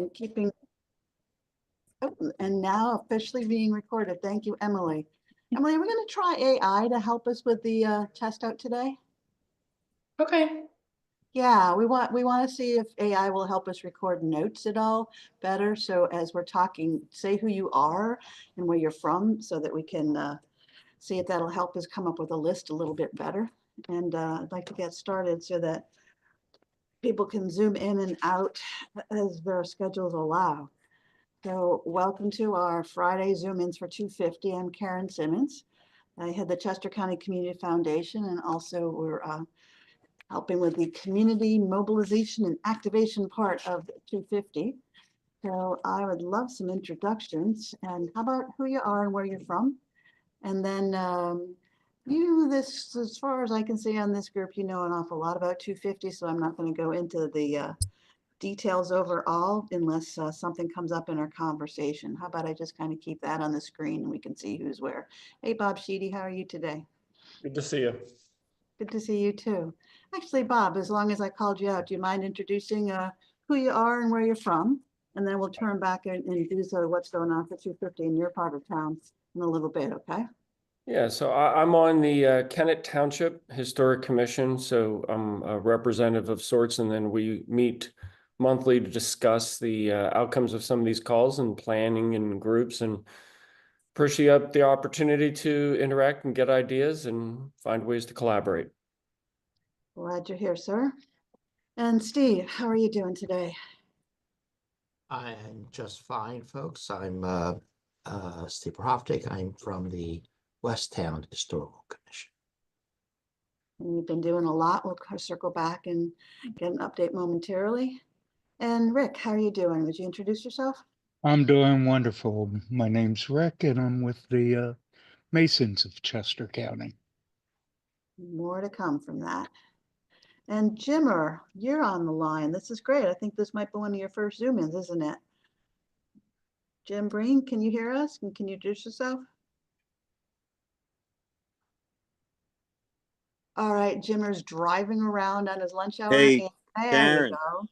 and keeping, oh, and now officially being recorded. Thank you, Emily. Emily, we're going to try AI to help us with the test out today. Okay. Yeah, we want to see if AI will help us record notes at all better. So as we're talking, say who you are and where you're from, so that we can see if that'll help us come up with a list a little bit better. And I'd like to get started so that people can zoom in and out as their schedules allow. So welcome to our Friday Zoom-ins for 250. I'm Karen Simmons. I head the Chester County Community Foundation, and also we're helping with the community mobilization and activation part of 250. So I would love some introductions, and how about who you are and where you're from? And then as far as I can see on this group, you know an awful lot about 250, so I'm not going to go into the details overall unless something comes up in our conversation. How about I just kind of keep that on the screen and we can see who's where. Hey, Bob Sheedy, how are you today? Good to see you. Good to see you too. Actually, Bob, as long as I called you out, do you mind introducing who you are and where you're from? And then we'll turn back and do sort of what's going on for 250 in your part of town in a little bit, okay? Yeah, so I'm on the Kennett Township Historic Commission, so I'm a representative of sorts, and then we meet monthly to discuss the outcomes of some of these calls and planning in groups, and appreciate up the opportunity to interact and get ideas and find ways to collaborate. Glad you're here, sir. And Steve, how are you doing today? I'm just fine, folks. I'm Steve Prohoftik. I'm from the Westtown Historical Commission. And you've been doing a lot. We'll circle back and get an update momentarily. And Rick, how are you doing? Would you introduce yourself? I'm doing wonderful. My name's Rick, and I'm with the Masons of Chester County. More to come from that. And Jimmer, you're on the line. This is great. I think this might be one of your first Zoom-ins, isn't it? Jim Breen, can you hear us? And can you introduce yourself? All right, Jimmer's driving around on his lunch hour. Hey, There Karen. you go.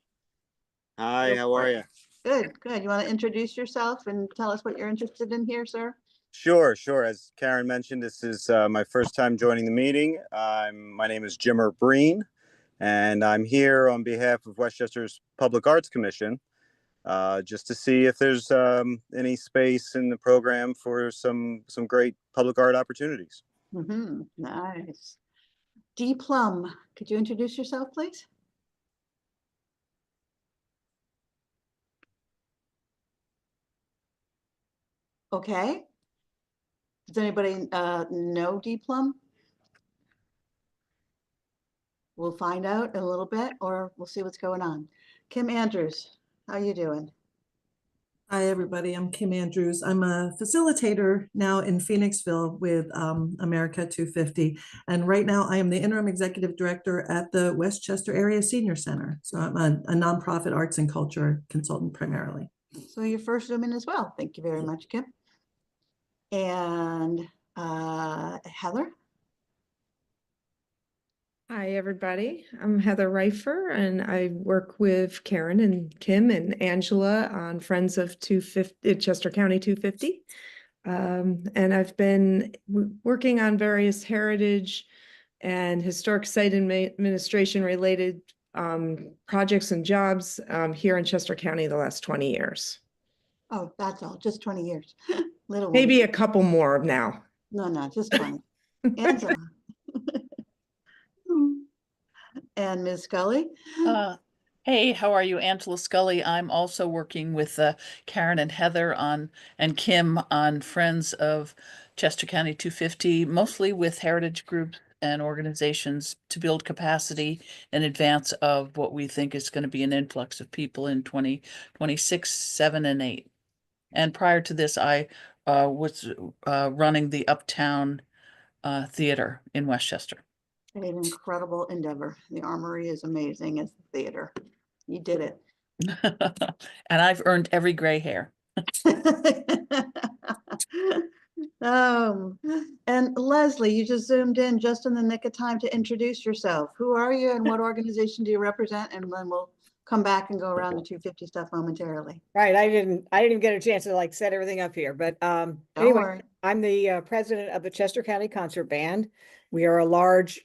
Hi, Go how for are it. you? Good, good. You want to introduce yourself and tell us what you're interested in here, sir? Sure. As Karen mentioned, this is my first time joining the meeting. My name is Jimmer Breen, and I'm here on behalf of Westchester's Public Arts Commission, just to see if there's any space in the program for some great public art opportunities. Nice. D. Plum, could you introduce yourself, please? Okay. Does anybody know D. Plum? We'll find out in a little bit, or we'll see what's going on. Kim Andrews, how you doing? Hi, everybody. I'm Kim Andrews. I'm a facilitator now in Phoenixville with America 250. And right now I am the interim executive director at the Westchester Area Senior Center. So I'm a nonprofit arts and culture consultant primarily. So your first Zoom-in as well. Thank you very much, Kim. And Heather? Hi, everybody. I'm Heather Reifer, and I work with Karen and Kim and Angela on Friends of 250, Chester County 250. And I've been working on various heritage and historic site administration related projects and jobs here in Chester County the last 20 years. Oh, that's all, just 20 years. Little Maybe one. a couple more now. No, just 20. Angela. And Ms. Scully? Hey, how are you? Angela Scully. I'm also working with Karen and Heather and Kim on Friends of Chester County 250, mostly with heritage groups and organizations to build capacity in advance of what we think is going to be an influx of people in 2026, 7, and 8. And prior to this, I was running the Uptown Theater in Westchester. An incredible endeavor. The Armory is amazing as the theater. You did it. And I've earned every gray hair. And Leslie, you just zoomed in just in the nick of time to introduce yourself. Who are you and what organization do you represent? And then we'll come back and go around the 250 stuff momentarily. Right, I didn't even get a chance to like set everything up here, but Don't anyway, worry. I'm the president of the Chester County Concert Band. We are a large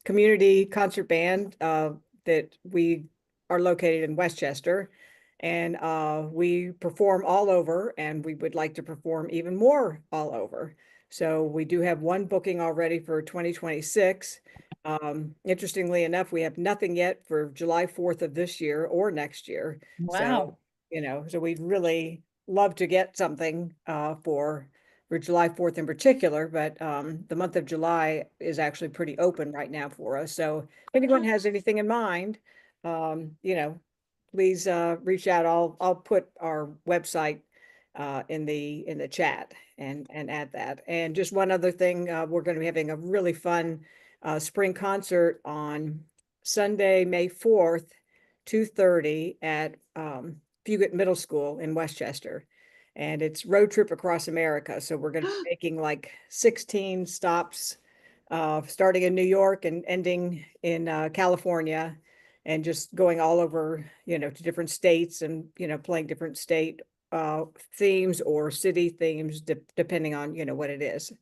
community concert band that we are located in Westchester, and we perform all over, and we would like to perform even more all over. So we do have one booking already for 2026. Interestingly enough, we have nothing yet for July 4th of this year or next year. Wow. So, so we'd really love to get something for July 4th in particular, but the month of July is actually pretty open right now for us. So if anyone has anything in mind, please reach out. I'll put our website in the chat and add that. And just one other thing, we're going to be having a really fun spring concert on Sunday, May 4th, 2:30 at Fugate Middle School in Westchester. And it's road trip across America. So we're going to be making like 16 stops, starting in New York and ending in California, and just going all over, to different states and, playing different state themes or city themes, depending on, what it is.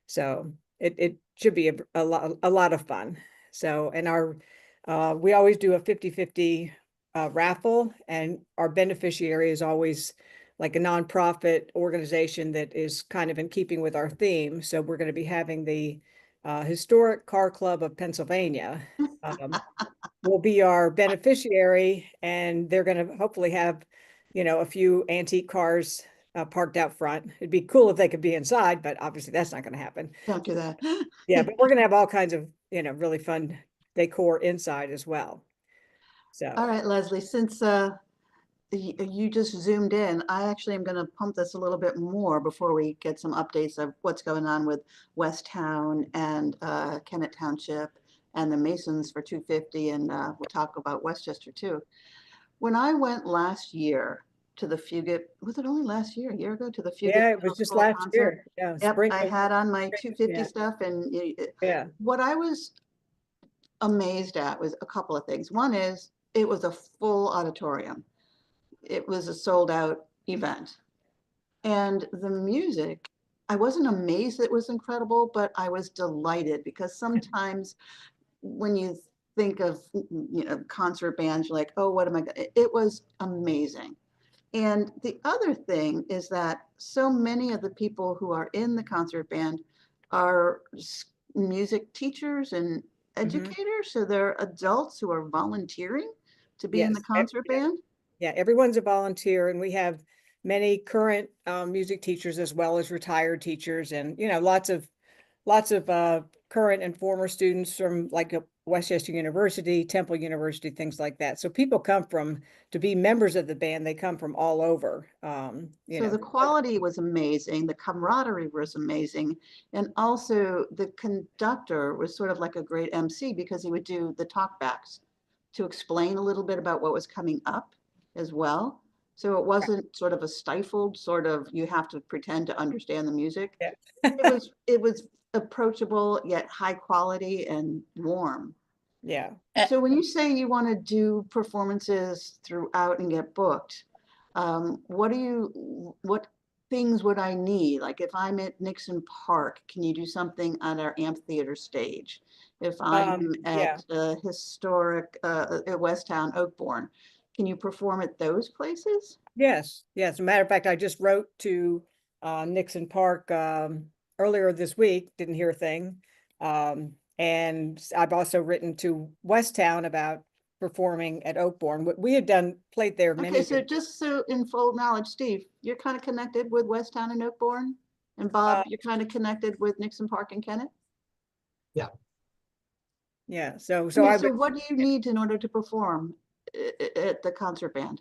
So it should be a lot of fun. So, and we always do a 50-50 raffle, and our beneficiary is always like a nonprofit organization that is kind of in keeping with our theme. So we're going to be having the Historic Car Club of Pennsylvania will be our beneficiary, and they're going to hopefully have, a few antique cars parked out front. It'd be cool if they could be inside, but obviously that's not going to happen. Don't do that. Yeah, but we're going to have all kinds of, really fun decor inside as well. So. All right, Leslie, since you just zoomed in, I actually am going to pump this a little bit more before we get some updates of what's going on with West Town and Kennett Township and the Masons for 250, and we'll talk about Westchester too. When I went last year to the Fugate, was it only last year, a year ago, to the Fugate? Yeah, it was just last year. Yeah, yep, spring I had on my 250 yeah. stuff, and yeah, what I was amazed at was a couple of things. One is it was a full auditorium. It was a sold out event. And the music, I wasn't amazed it was incredible, but I was delighted, because sometimes when you think of, concert bands, you're like, oh, what am I gonna, it was amazing. And the other thing is that so many of the people who are in the concert band are music teachers and educators. So they're adults who are volunteering to be in the concert band. Yeah, everyone's a volunteer, and we have many current music teachers as well as retired teachers, and lots of current and former students from like Westchester University, Temple University, things like that. So people come to be members of the band, they come from all over. So the quality was amazing, the camaraderie was amazing, and also the conductor was sort of like a great MC, because he would do the talkbacks to explain a little bit about what was coming up as well. So it wasn't sort of a stifled sort of, you have to pretend to understand the music. Yeah. it was approachable yet high quality and warm. Yeah. So when you say you want to do performances throughout and get booked, what things would I need? Like if I'm at Nixon Park, can you do something on our amphitheater stage? If I'm at historic at West Town, Oakbourne, can you perform at those places? Yes. As a matter of fact, I just wrote to Nixon Park earlier this week, didn't hear a thing. And I've also written to West Town about performing at Oakbourne. We had played there many. Okay, so just so in full knowledge, Steve, you're kind of connected with West Town and Oakbourne, and Bob, you're kind of connected with Nixon Park and Kennett. Yeah. Yeah. So what do you need in order to perform at the concert band?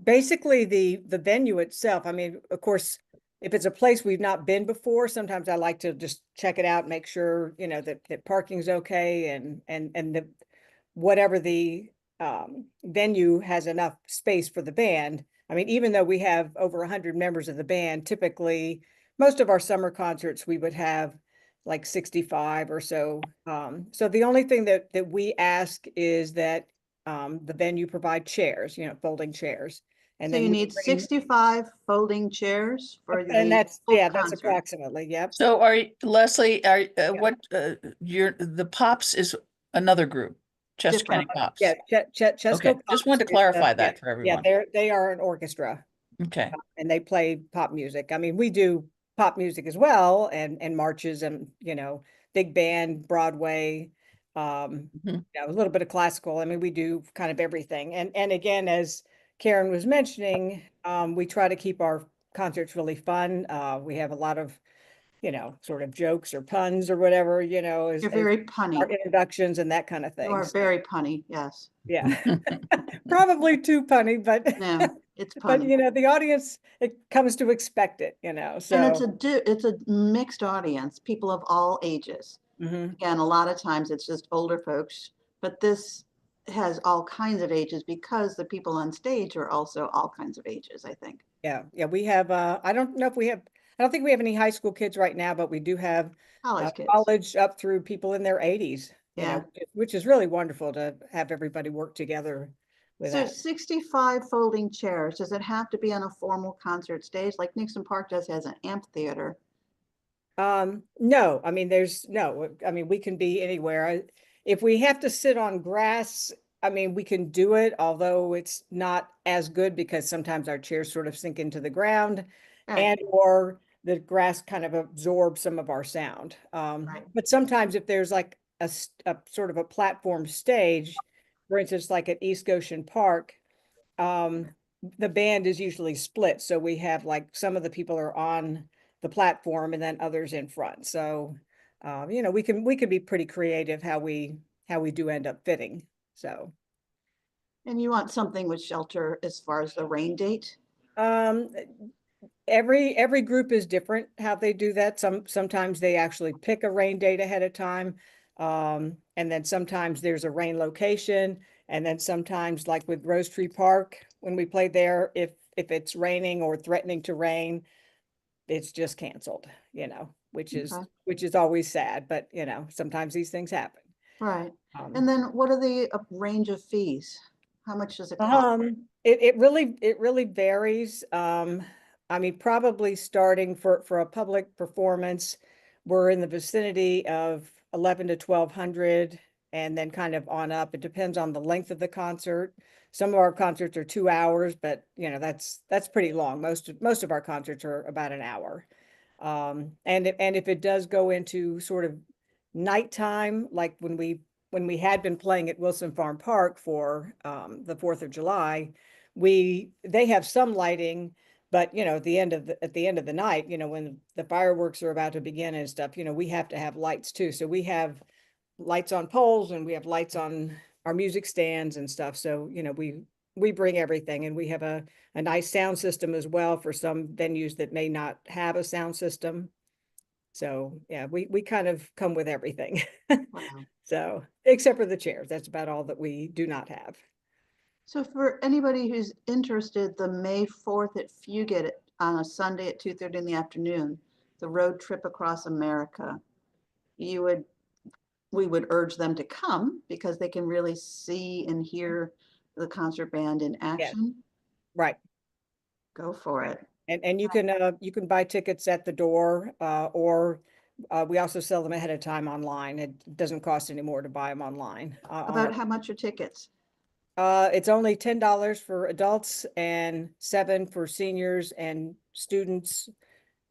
Basically the venue itself. I mean, of course, if it's a place we've not been before, sometimes I like to just check it out, make sure, that parking's okay, and the whatever the venue has enough space for the band. I mean, even though we have over 100 members of the band, typically most of our summer concerts we would have like 65 or so. So the only thing that we ask is that the venue provide chairs, folding chairs. And So then you we need bring- 65 folding chairs for and the that's, full yeah, that's concert. approximately, yep. So Leslie, what, the Pops is another group, Chester County Different. Pops? Yeah, Chesco Okay, just wanted to Pops is, clarify that yeah, for yeah, everyone. they are an orchestra. Okay, And they play pop music. I mean, we do pop music as well, and marches, and big band, Broadway, Mhm. a little bit of classical. I mean, we do kind of everything. And again, as Karen was mentioning, we try to keep our concerts really fun. We have a lot of sort of jokes or puns or whatever, as You're very our punny. introductions and that kind of You thing. are So, very punny, yes. yeah, probably too punny, but No, it's but punny. the audience, it comes to expect it, And so. it's a mixed audience, people of all ages. Mhm. Again, a lot of times it's just older folks, but this has all kinds of ages because the people on stage are also all kinds of ages, I think. Yeah, we have, I don't know if we have, I don't think we have any high school kids right now, but we do have College kids. college up through people in their 80s, Yeah. which is really wonderful to have everybody work together with So that. 65 folding chairs, does it have to be on a formal concert stage like Nixon Park does has an amphitheater? No, I mean, we can be anywhere. If we have to sit on grass, I mean, we can do it, although it's not as good because sometimes our chairs sort of sink into the ground Right. or the grass kind of absorbs some of our sound. Right. But sometimes if there's like a sort of a platform stage, for instance, like at East Goshen Park, the band is usually split. So we have like some of the people are on the platform and then others in front. So, we can be pretty creative how we do end up fitting. So, And you want something with shelter as far as the rain date? um, every group is different how they do that. Sometimes they actually pick a rain date ahead of time. And then sometimes there's a rain location. And then sometimes, like with Rose Tree Park, when we played there, if it's raining or threatening to rain, it's just canceled, which is always sad, but sometimes these things happen. Right. Um, And then what are the range of fees? How much does it cost? it really varies. I mean, probably starting for a public performance, we're in the vicinity of 11 to 1200, and then kind of on up. It depends on the length of the concert. Some of our concerts are 2 hours, but that's pretty long. Most of our concerts are about an hour. And if it does go into sort of nighttime, like when we had been playing at Wilson Farm Park for the 4th of July, they have some lighting, but at the end of the night, when the fireworks are about to begin and stuff, we have to have lights too. So we have lights on poles and we have lights on our music stands and stuff. So, we bring everything, and we have a nice sound system as well for some venues that may not have a sound system. So yeah, we kind of come with everything. Wow. So, except for the chairs, that's about all that we do not have. So for anybody who's interested, the May 4th at Fugit on a Sunday at 2:30 in the afternoon, the road trip across America, we would urge them to come because they can really see and hear the concert band in action. Right. Go for it. And you can buy tickets at the door, or we also sell them ahead of time online. It doesn't cost any more to buy them online. About how much are tickets? It's only $10 for adults and $7 for seniors and students,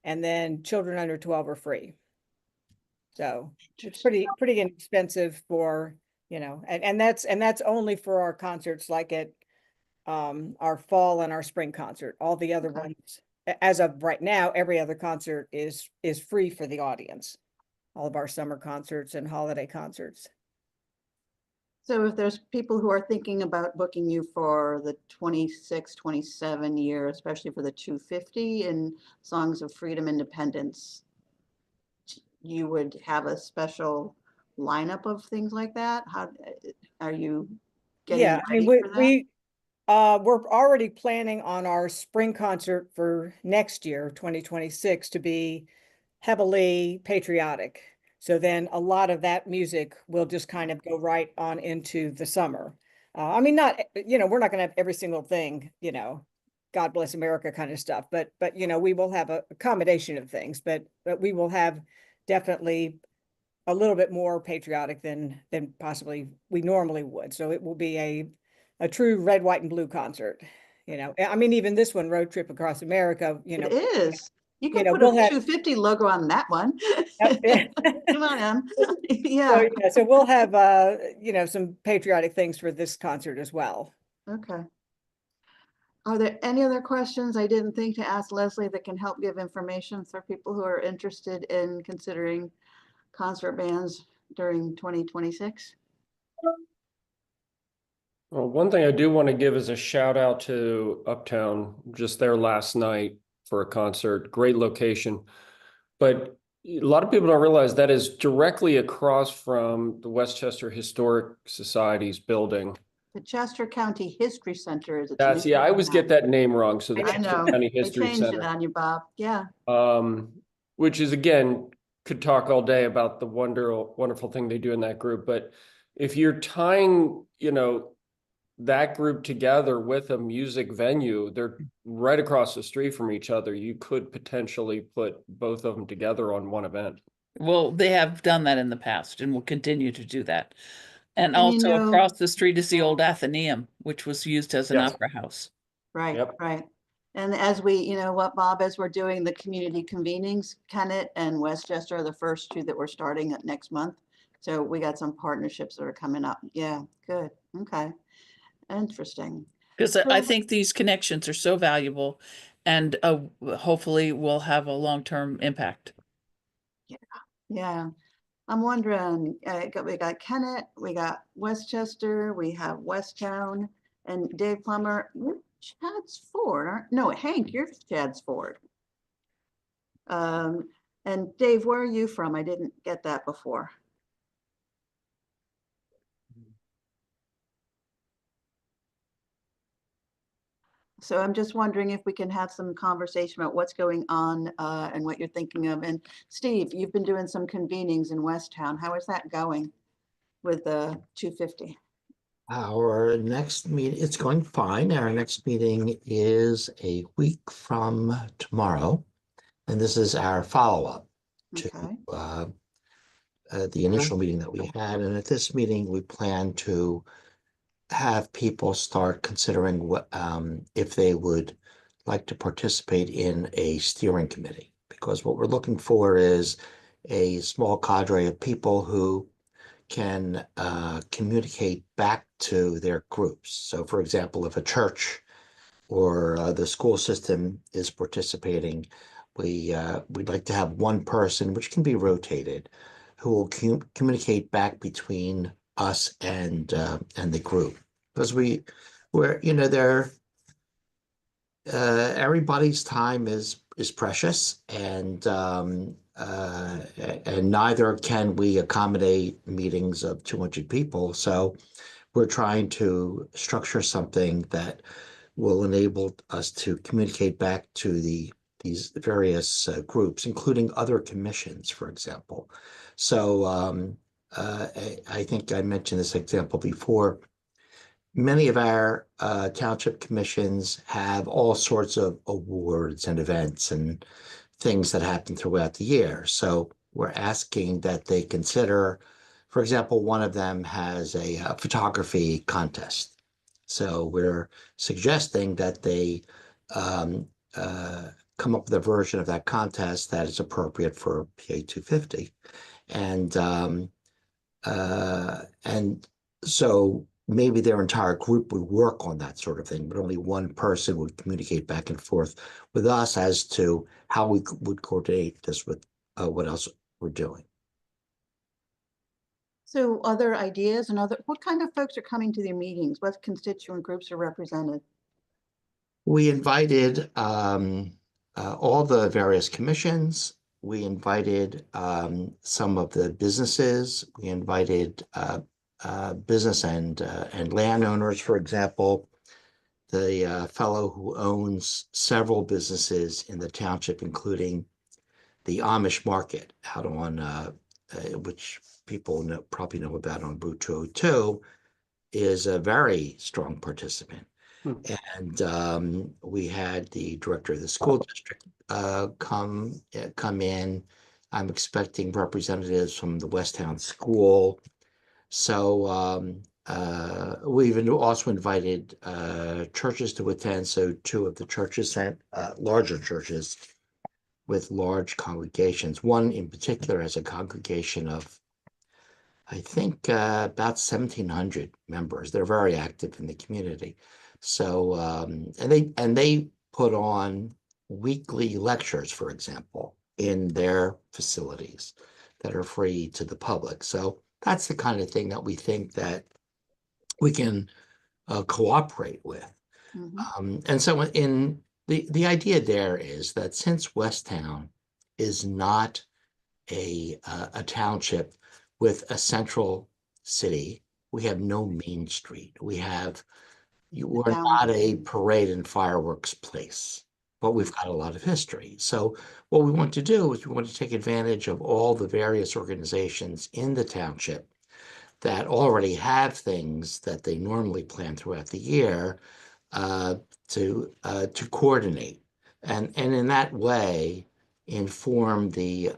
and then children under 12 are free. So it's pretty inexpensive for, and that's only for our concerts, like at our fall and our spring concert. All the other ones, as of right now, every other concert is free for the audience. All of our summer concerts and holiday concerts. So if there's people who are thinking about booking you for the 26, 27 year, especially for the 250 and Songs of Freedom, Independence, you would have a special lineup of things like that? How are you getting Yeah, I ready mean, for that? we're already planning on our spring concert for next year, 2026, to be heavily patriotic. So then a lot of that music will just kind of go right on into the summer. I mean, not, we're not gonna have every single thing, God bless America kind of stuff, but we will have a combination of things, but we will have definitely a little bit more patriotic than possibly we normally would. So it will be a true red, white, and blue concert. I mean, even this one, Road Trip Across America, It is. You can put we'll a have 250 logo on that one. Come on, Em. So, Yeah, yeah, so we'll have some patriotic things for this concert as well. okay. Are there any other questions I didn't think to ask Leslie that can help give information for people who are interested in considering concert bands during 2026? Well, one thing I do want to give is a shout out to Uptown, just there last night for a concert, great location. But a lot of people don't realize that is directly across from the Westchester Historic Society's building. The Chester County History Center is its That's, new yeah, I name always now. get that name wrong. So the I Chester know, County they History changed it Center, on you, Bob. Yeah, which is, again, could talk all day about the wonderful thing they do in that group. But if you're tying, that group together with a music venue, they're right across the street from each other. You could potentially put both of them together on one event. Well, they have done that in the past and will continue to do that. And And also across the street is the old Athenaeum, which was used as an Yes. opera house. right, Yep. right. And as we, what, Bob, as we're doing the community convenings, Kennett and Westchester are the first two that we're starting at next month. So we got some partnerships that are coming up. Yeah, good. Okay. Interesting. Because I Well- think these connections are so valuable and hopefully will have a long-term impact. Yeah. I'm wondering, we got Kennett, we got Westchester, we have Westtown, and Dave Plummer, you're Chad's Ford, no, Hank, you're Chad's Ford. And Dave, where are you from? I didn't get that before. So I'm just wondering if we can have some conversation about what's going on and what you're thinking of. And Steve, you've been doing some convenings in Westtown. How is that going with the 250? Our next meeting, it's going fine. Our next meeting is a week from tomorrow. And this is our follow-up to Okay. the initial meeting that we had. And at this meeting, we plan to have people start considering what if they would like to participate in a steering committee, because what we're looking for is a small cadre of people who can communicate back to their groups. So for example, if a church or the school system is participating, we'd like to have one person, which can be rotated, who will communicate back between us and the group, because everybody's time is precious, and neither can we accommodate meetings of 200 people. So we're trying to structure something that will enable us to communicate back to these various groups, including other commissions, for example. So I think I mentioned this example before. Many of our township commissions have all sorts of awards and events and things that happen throughout the year. So we're asking that they consider, for example, one of them has a photography contest. So we're suggesting that they come up with a version of that contest that is appropriate for PA 250. And so maybe their entire group would work on that sort of thing, but only one person would communicate back and forth with us as to how we would coordinate this with what else we're doing. So other ideas and what kind of folks are coming to their meetings? What constituent groups are represented? We invited all the various commissions. We invited some of the businesses. We invited business and landowners, for example. The fellow who owns several businesses in the township, including the Amish market out on which people probably know about on Route 202, is a very strong participant. Hmm. And we had the director of the school district come in. I'm expecting representatives from the Westtown School. So we've also invited churches to attend. So two of the churches sent larger churches with large congregations. One in particular has a congregation of, I think, about 1,700 members. They're very active in the community. So and they put on weekly lectures, for example, in their facilities that are free to the public. So that's the kind of thing that we think that we can cooperate with. And so in the idea there is that since Westtown is not a township with a central city, we have no main street. We're not a parade and fireworks place, but we've got a lot of history. So what we want to do is we want to take advantage of all the various organizations in the township that already have things that they normally plan throughout the year to coordinate, and in that way inform the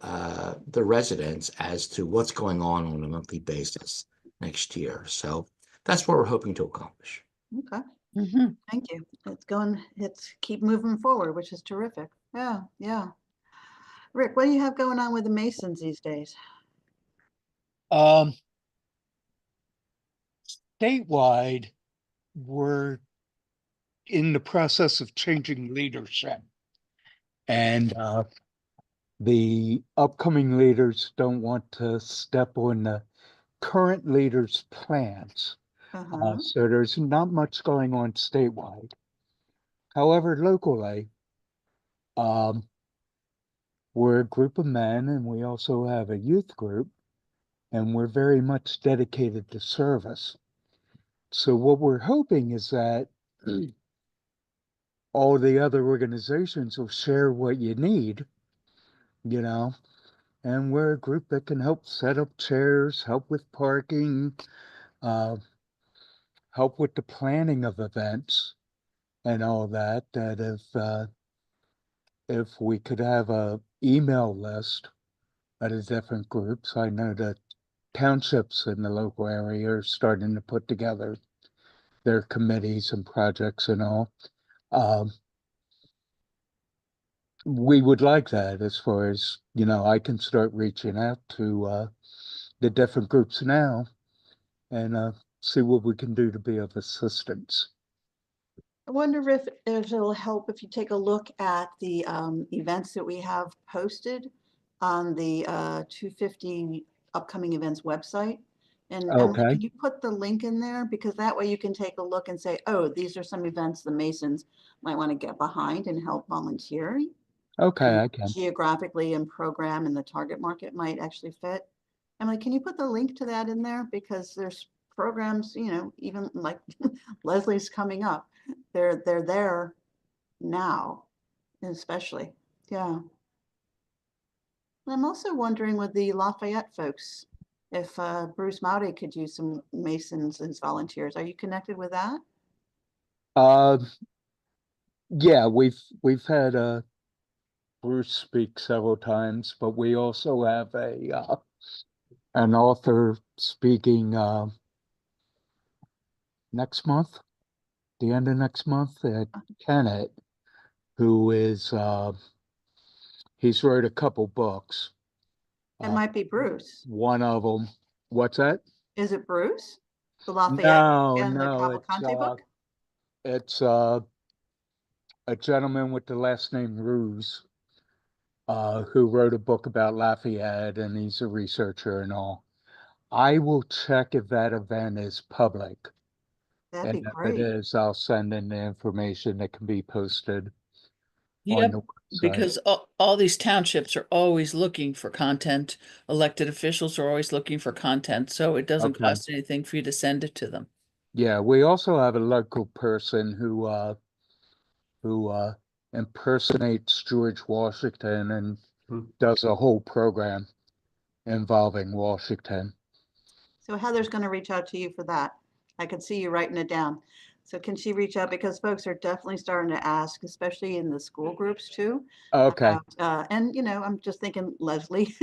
residents as to what's going on a monthly basis next year. So that's what we're hoping to accomplish. Okay, Mm-hmm. thank you. It's keep moving forward, which is terrific. Yeah, yeah. Rick, what do you have going on with the Masons these days? Statewide, we're in the process of changing leadership. And the upcoming leaders don't want to step on the current leaders' plans. So there's not much going on statewide. However, locally, we're a group of men and we also have a youth group, and we're very much dedicated to service. So what we're hoping is that all the other organizations will share what you need, and we're a group that can help set up chairs, help with parking, help with the planning of events and all that, if we could have a email list of the different groups. I know that townships in the local area are starting to put together their committees and projects and all. We would like that, as far as, I can start reaching out to the different groups now and see what we can do to be of assistance. I wonder if it'll help if you take a look at the events that we have posted on the 250 upcoming events website. And Emily, Okay. can you put the link in there? Because that way you can take a look and say, oh, these are some events the Masons might want to get behind and help volunteer. Okay, And I can. geographically and program and the target market might actually fit. Emily, can you put the link to that in there? Because there's programs, even like Leslie's coming up. They're there now, especially. Yeah. I'm also wondering with the Lafayette folks, if Bruce Mowdy could use some Masons as volunteers. Are you connected with that? Yeah, we've had Bruce speak several times, but we also have an author speaking next month, the end of next month, at Kennett, who is he's wrote a couple books. It might be Bruce. One of them, what's that? Is it Bruce? The Lafayette No, and the no, Cavalcante book? it's a gentleman with the last name Ruse, who wrote a book about Lafayette, and he's a researcher and all. I will check if that event is public. That'd be And if great. it is, I'll send in the information that can be posted on Yep, the website. because all these townships are always looking for content. Elected officials are always looking for content, so it doesn't Okay. cost anything for you to send it to them. Yeah, we also have a local person who impersonates George Washington and does a whole program involving Washington. So Heather's going to reach out to you for that. I could see you writing it down. So can she reach out, because folks are definitely starting to ask, especially in the school groups too. Okay, And I'm just thinking, Leslie,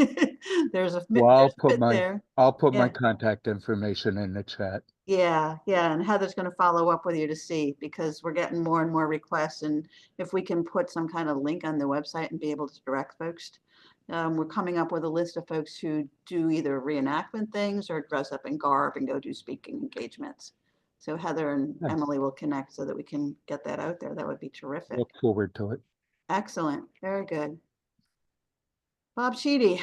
there's a well, there's a fit there. I'll put my Yeah. contact information in the chat. Yeah, yeah, and Heather's going to follow up with you to see, because we're getting more and more requests, and if we can put some kind of link on the website and be able to direct folks. We're coming up with a list of folks who do either reenactment things or dress up in garb and go do speaking engagements. So Heather and Nice. Emily will connect so that we can get that out there. That would be terrific. Look forward to it. Excellent, very good. Bob Sheedy,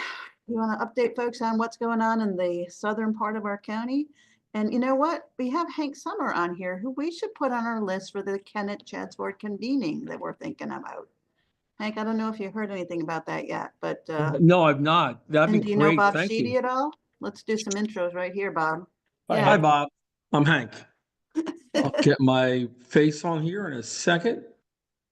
you want to update folks on what's going on in the southern part of our county? And you know what? We have Hank Summer on here, who we should put on our list for the Kennett Chadsworth convening that we're thinking about. Hank, I don't know if you heard anything about that yet, but No, I've not. That'd and be do you know great. Bob Thank Sheedy you. at all? Let's do some intros right here, Bob. Hi, Hi, Yeah. Bob. I'm Hank. I'll get my face on here in a second.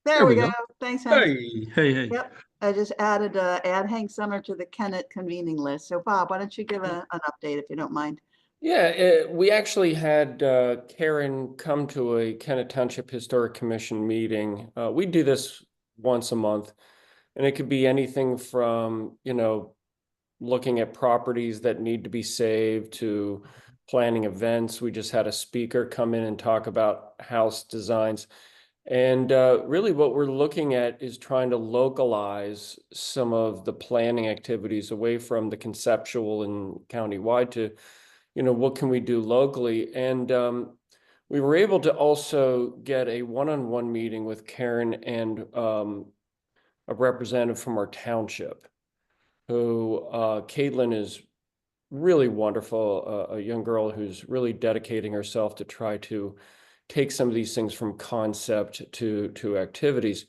There we go. Thanks, Hank. Hey. Yep. I just added add Hank Summer to the Kennett convening list. So Bob, why don't you give an update if you don't mind? Yeah, we actually had Karen come to a Kennett Township Historic Commission meeting. We do this once a month, and it could be anything from, looking at properties that need to be saved to planning events. We just had a speaker come in and talk about house designs. And really what we're looking at is trying to localize some of the planning activities away from the conceptual and countywide to, what can we do locally? And we were able to also get a one-on-one meeting with Karen and a representative from our township, who Caitlin is really wonderful, a young girl who's really dedicating herself to try to take some of these things from concept to activities,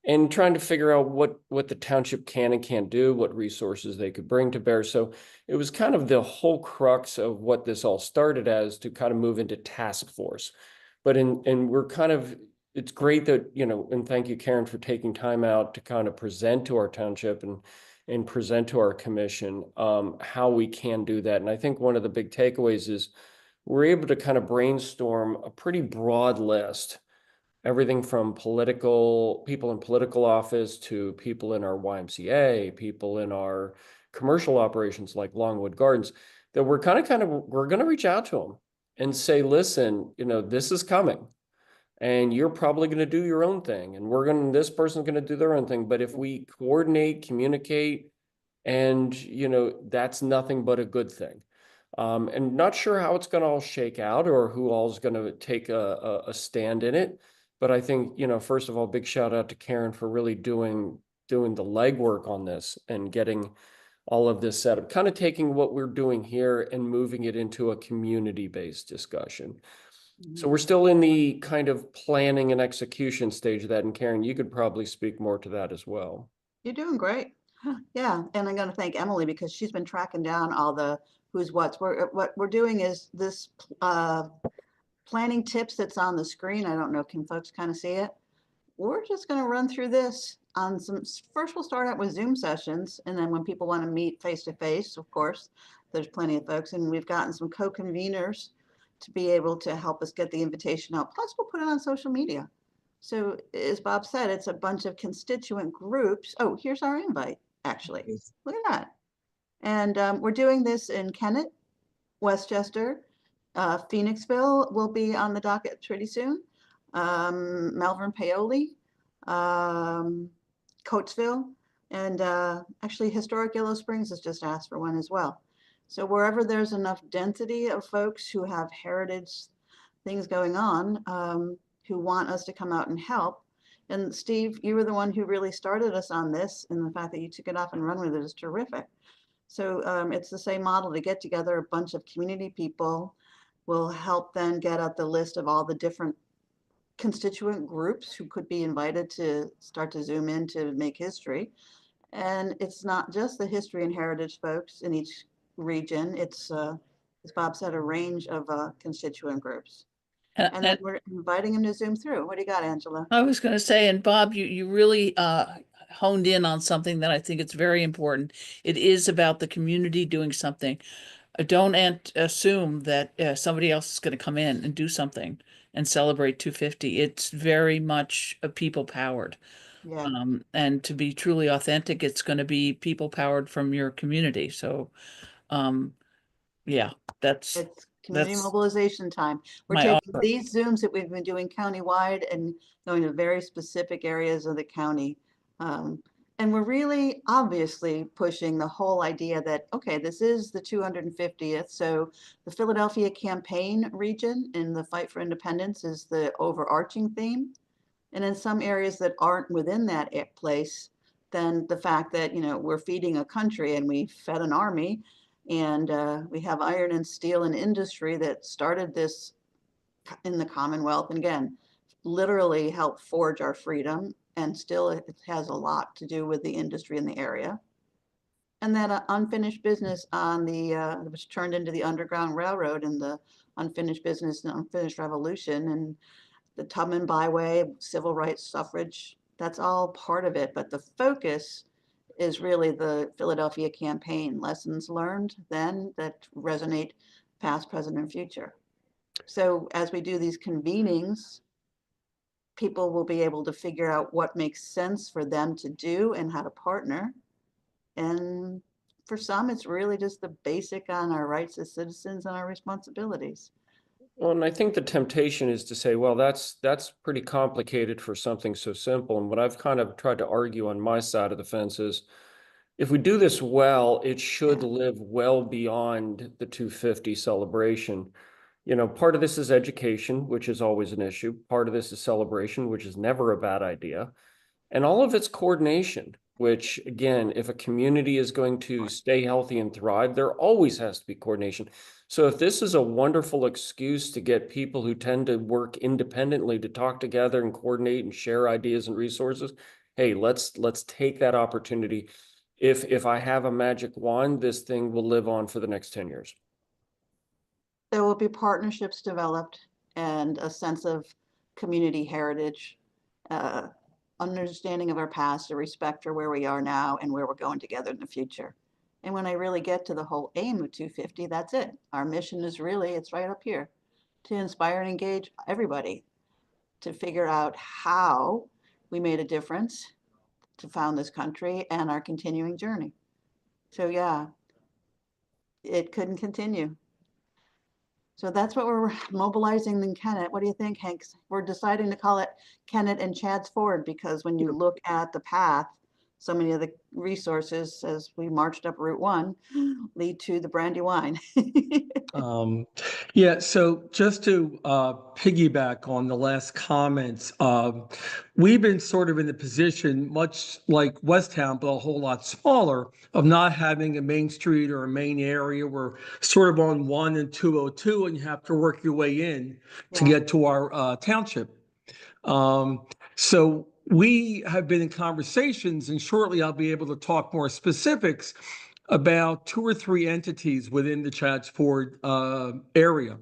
and trying to figure out what the township can and can't do, what resources they could bring to bear. So it was kind of the whole crux of what this all started as, to kind of move into task force. But we're kind of, it's great that, and thank you, Karen, for taking time out to kind of present to our township and present to our commission how we can do that. And I think one of the big takeaways is we're able to kind of brainstorm a pretty broad list, everything from people in political office to people in our YMCA, people in our commercial operations like Longwood Gardens, that we're we're going to reach out to them and say, listen, this is coming, and you're probably going to do your own thing, and this person's going to do their own thing. But if we coordinate, communicate, and that's nothing but a good thing. And not sure how it's going to all shake out or who all is going to take a stand in it. But I think, first of all, big shout out to Karen for really doing the legwork on this and getting all of this set up, kind of taking what we're doing here and moving it into a community-based discussion. So we're still in the kind of planning and execution stage of that. And Karen, you could probably speak more to that as well. You're doing great. Yeah, and I'm going to thank Emily, because she's been tracking down all the who's what's. What we're doing is this planning tips that's on the screen. I don't know, can folks kind of see it? We're just going to run through this on first we'll start out with Zoom sessions, and then when people want to meet face to face, of course, there's plenty of folks, and we've gotten some co-conveners to be able to help us get the invitation out. Plus we'll put it on social media. So as Bob said, it's a bunch of constituent groups. Oh, here's our invite, actually. Look at that. And we're doing this in Kennett, Westchester, Phoenixville will be on the docket pretty soon. Malvern Paoli, Coatesville, and actually Historic Yellow Springs has just asked for one as well. So wherever there's enough density of folks who have heritage things going on, who want us to come out and help. And Steve, you were the one who really started us on this, and the fact that you took it off and run with it is terrific. So it's the same model, to get together a bunch of community people. Will help then get out the list of all the different constituent groups who could be invited to start to zoom in to make history. And it's not just the history and heritage folks in each region. It's, as Bob said, a range of constituent groups. And then we're inviting them to zoom through. What do you got, Angela? I was going to say, and Bob, you really honed in on something that I think it's very important. It is about the community doing something. don't assume that somebody else is going to come in and do something and celebrate 250. It's very much a people powered. Yeah, And to be truly authentic, it's going to be people powered from your community. So, yeah, that's it's community mobilization time. We're my taking offer. these Zooms that we've been doing countywide and going to very specific areas of the county. And we're really obviously pushing the whole idea that, okay, this is the 250th. So the Philadelphia campaign region in the fight for independence is the overarching theme. And in some areas that aren't within that place, then the fact that, you know, we're feeding a country and we fed an army and we have iron and steel and industry that started this in the Commonwealth. And again, literally helped forge our freedom. And still it has a lot to do with the industry in the area. And that unfinished business on the, was turned into the Underground Railroad and the unfinished business and unfinished revolution and the Tubman Byway, civil rights, suffrage, that's all part of it. But the focus is really the Philadelphia campaign, lessons learned then that resonate past, present, and future. So as we do these convenings, people will be able to figure out what makes sense for them to do and how to partner. And for some, it's really just the basic on our rights as citizens and our responsibilities. Well, and I think the temptation is to say, well, that's pretty complicated for something so simple. And what I've kind of tried to argue on my side of the fence is, if we do this well, it should Yeah. live well beyond the 250 celebration. You know, part of this is education, which is always an issue. Part of this is celebration, which is never a bad idea. And all of it's coordination, which again, if a community is going to stay healthy and thrive, there always has to be coordination. So if this is a wonderful excuse to get people who tend to work independently to talk together and coordinate and share ideas and resources, hey, let's take that opportunity. If I have a magic wand, this thing will live on for the next 10 years. There will be partnerships developed and a sense of community heritage, uh, understanding of our past, a respect for where we are now and where we're going together in the future. And when I really get to the whole aim of 250, that's it. Our mission is really, it's right up here, to inspire and engage everybody to figure out how we made a difference to found this country and our continuing journey. So yeah, it couldn't continue. So that's what we're mobilizing in Kennett. What do you think, Hanks? We're deciding to call it Kennett and Chad's Ford because when you look at the path, so many of the resources as we marched up Route 1 lead to the Brandywine. Yeah, so just to piggyback on the last comments, we've been sort of in the position, much like Westtown, but a whole lot smaller, of not having a main street or a main area. We're sort of on 1 and 202, and you have to work your way in to Yeah. get to our township. So we have been in conversations, and shortly I'll be able to talk more specifics about 2 or 3 entities within the Chadds Ford area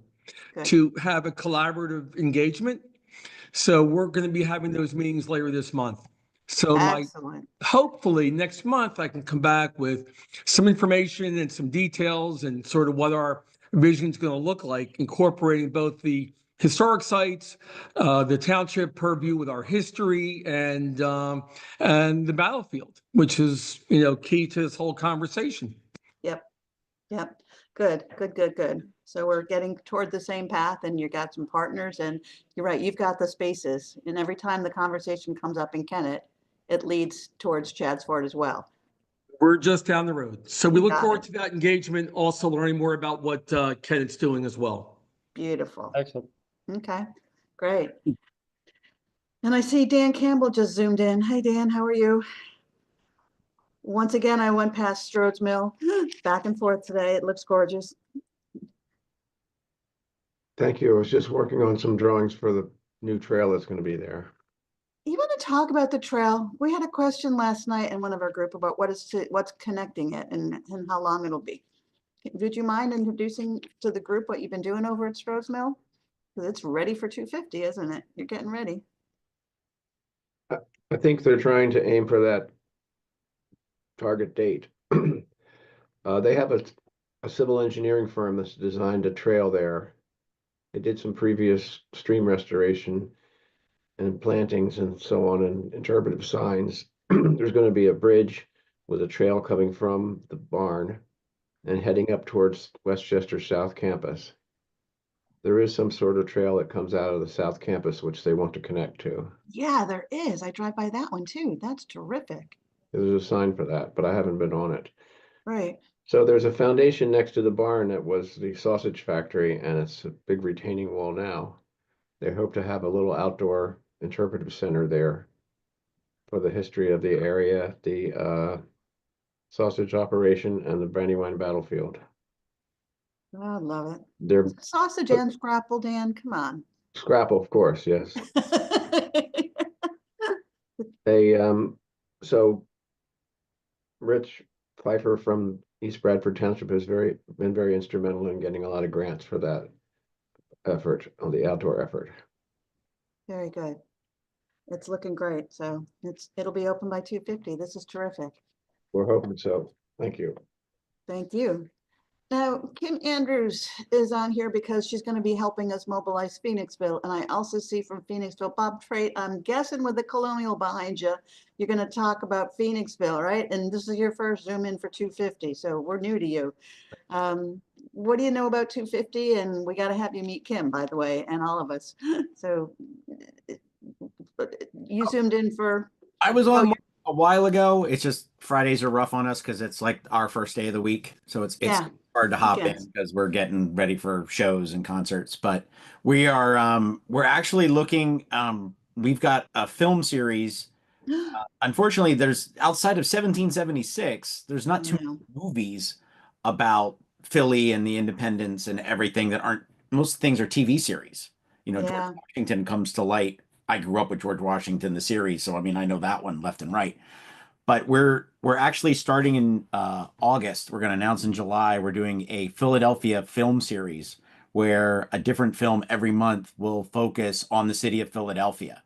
Good. to have a collaborative engagement. So we're going to be having those meetings later this month. So Excellent. hopefully next month I can come back with some information and some details and sort of what our vision is going to look like, incorporating both the historic sites, the township purview with our history, and the battlefield, which is, you know, key to this whole conversation. Yep. Yep. Good, good, good, good. So we're getting toward the same path and you got some partners and you're right, you've got the spaces. And every time the conversation comes up in Kennett, it leads towards Chadds Ford as well. We're just down the road. So we look Got forward it. to that engagement, also learning more about what Kennett's doing as well. Beautiful. Excellent. Okay, great. And I see Dan Campbell just zoomed in. Hey, Dan, how are you? Once again, I went past Strode's Mill, back and forth today. It looks gorgeous. Thank you. I was just working on some drawings for the new trail that's going to be there. You want to talk about the trail? We had a question last night in one of our group about what's connecting it and how long it'll be. Would you mind introducing to the group what you've been doing over at Strode's Mill? Because it's ready for 250, isn't it? You're getting ready. I think they're trying to aim for that target date. They have a civil engineering firm that's designed a trail there. They did some previous stream restoration and plantings and so on and interpretive signs. There's going to be a bridge with a trail coming from the barn and heading up towards Westchester South Campus. There is some sort of trail that comes out of the South Campus, which they want to connect to. Yeah, there is. I drive by that one too. That's terrific. There's a sign for that, but I haven't been on it. Right. So there's a foundation next to the barn that was the sausage factory, and it's a big retaining wall now. They hope to have a little outdoor interpretive center there for the history of the area, the sausage operation, and the Brandywine battlefield. Oh, I love it. They're Sausage and scrapple, Dan. Come on. scrapple, of course, yes. They so Rich Pfeiffer from East Bradford Township has been very instrumental in getting a lot of grants for that effort, on the outdoor effort. Very good. It's looking great. So it'll be open by 2:50. This is terrific. We're hoping so. Thank you. Thank you. Now, Kim Andrews is on here because she's going to be helping us mobilize Phoenixville. And I also see from Phoenixville, Bob Trait, I'm guessing with the Colonial behind you, you're going to talk about Phoenixville, right? And this is your first Zoom in for 250. So we're new to you. What do you know about 250? And we got to have you meet Kim, by the way, and all of us. So you zoomed in for, I was Oh, on you're- a while ago. It's just Fridays are rough on us because it's like our first day of the week. So it's Yeah, hard to hop weekends. in because we're getting ready for shows and concerts. But we're actually looking we've got a film series. Unfortunately, there's outside of 1776, there's not too many movies about Philly and the independence and everything that aren't, most things are TV series. You know, Yeah. George Washington comes to light. I grew up with George Washington, the series, so I mean, I know that one left and right. But we're actually starting in August. We're going to announce in July. We're doing a Philadelphia film series where a different film every month will focus on the city of Philadelphia.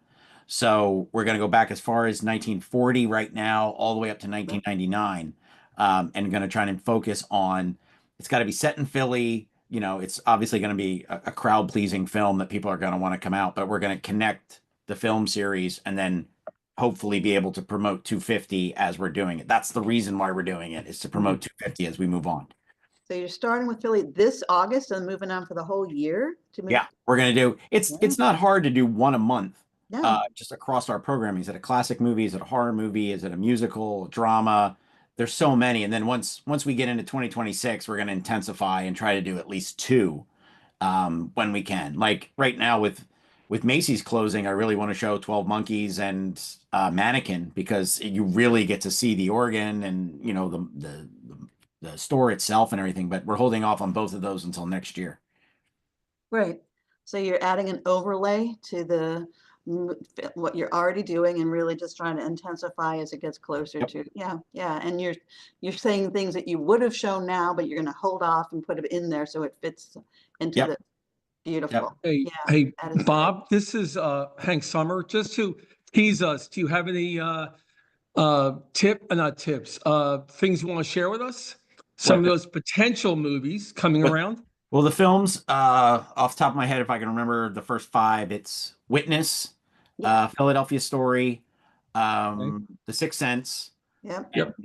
So we're going to go back as far as 1940 right now, all the way up to 1999, and going to try and focus on. It's got to be set in Philly. You know, it's obviously going to be a crowd pleasing film that people are going to want to come out. But we're going to connect the film series and then hopefully be able to promote 250 as we're doing it. That's the reason why we're doing it, is to promote 250 as we move on. So you're starting with Philly this August and moving on for the whole year to move. Yeah, we're gonna do. It's not hard to do one a month. No. Just across our programming. Is it a classic movie? Is it a horror movie? Is it a musical, drama? There's so many. And then once we get into 2026, we're gonna intensify and try to do at least two when we can. Like right now with Macy's closing, I really want to show 12 Monkeys and Mannequin because you really get to see the organ and you know the store itself and everything. But we're holding off on both of those until next year. Right. So you're adding an overlay to the what you're already doing and really just trying to intensify as it gets closer Yep. to. Yeah. And you're saying things that you would have shown now, but you're going to hold off and put it in there so it fits into Yep. the beautiful. Hey, Yeah, hey, that is great. Bob, this is Hank Summer. Just to tease us, do you have any not tips, things you want to share with us? Some of What- those potential movies coming What- around? Well, the films, off the top of my head, if I can remember the first five, it's Witness, Yeah. Philadelphia Story, The Sixth Sense, Yep. Yep.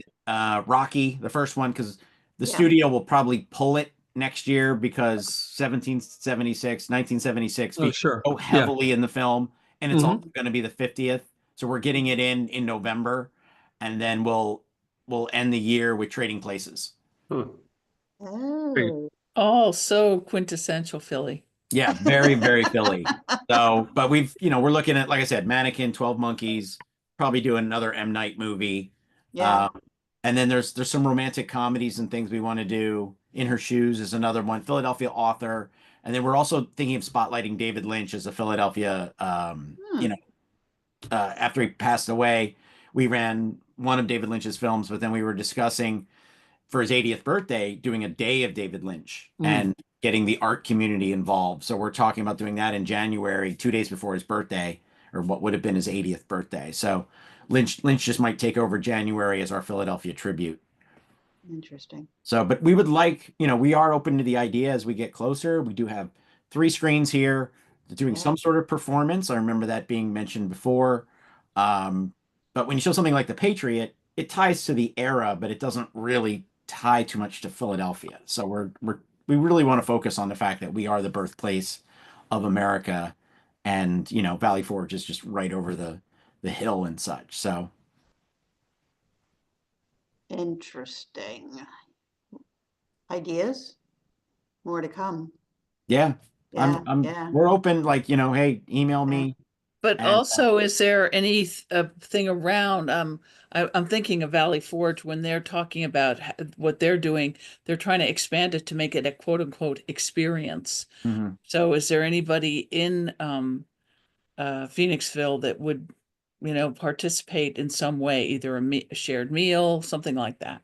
Rocky, the first one, because the Yeah. studio will probably pull it next year because 1976 Oh, features sure. so Yeah. heavily in the film, and it's Mhm. also going to be the 50th. So we're getting it in November, and then we'll end the year with Trading Places. Oh. Oh, so quintessential Philly. Yeah, very, very Philly. So, but we're looking at, like I said, Mannequin, 12 Monkeys, probably doing another M. Night movie. Yeah. And then there's some romantic comedies and things we want to do. In Her Shoes is another one, Philadelphia author. And then we're also thinking of spotlighting David Lynch as a Philadelphia, after he passed away, we ran one of David Lynch's films, but then we were discussing for his 80th birthday, doing a day of David Lynch and getting the art community involved. So we're talking about doing that in January, 2 days before his birthday, or what would have been his 80th birthday. So Lynch just might take over January as our Philadelphia tribute. Interesting. So, but we would like, we are open to the idea as we get closer. We do have 3 screens here doing Yeah. some sort of performance. I remember that being mentioned before. But when you show something like the Patriot, it ties to the era, but it doesn't really tie too much to Philadelphia. So we really want to focus on the fact that we are the birthplace of America, and Valley Forge is just right over the hill and such. So Interesting. Ideas? More to come. yeah, Yeah, I'm yeah. we're open. Like hey, email Yeah. me. But And also, is there any thing around? I'm thinking of Valley Forge when they're talking about what they're doing. They're trying to expand it to make it a quote unquote experience. mhm. So, is there anybody in Phoenixville that would, participate in some way, either a shared meal, something like that?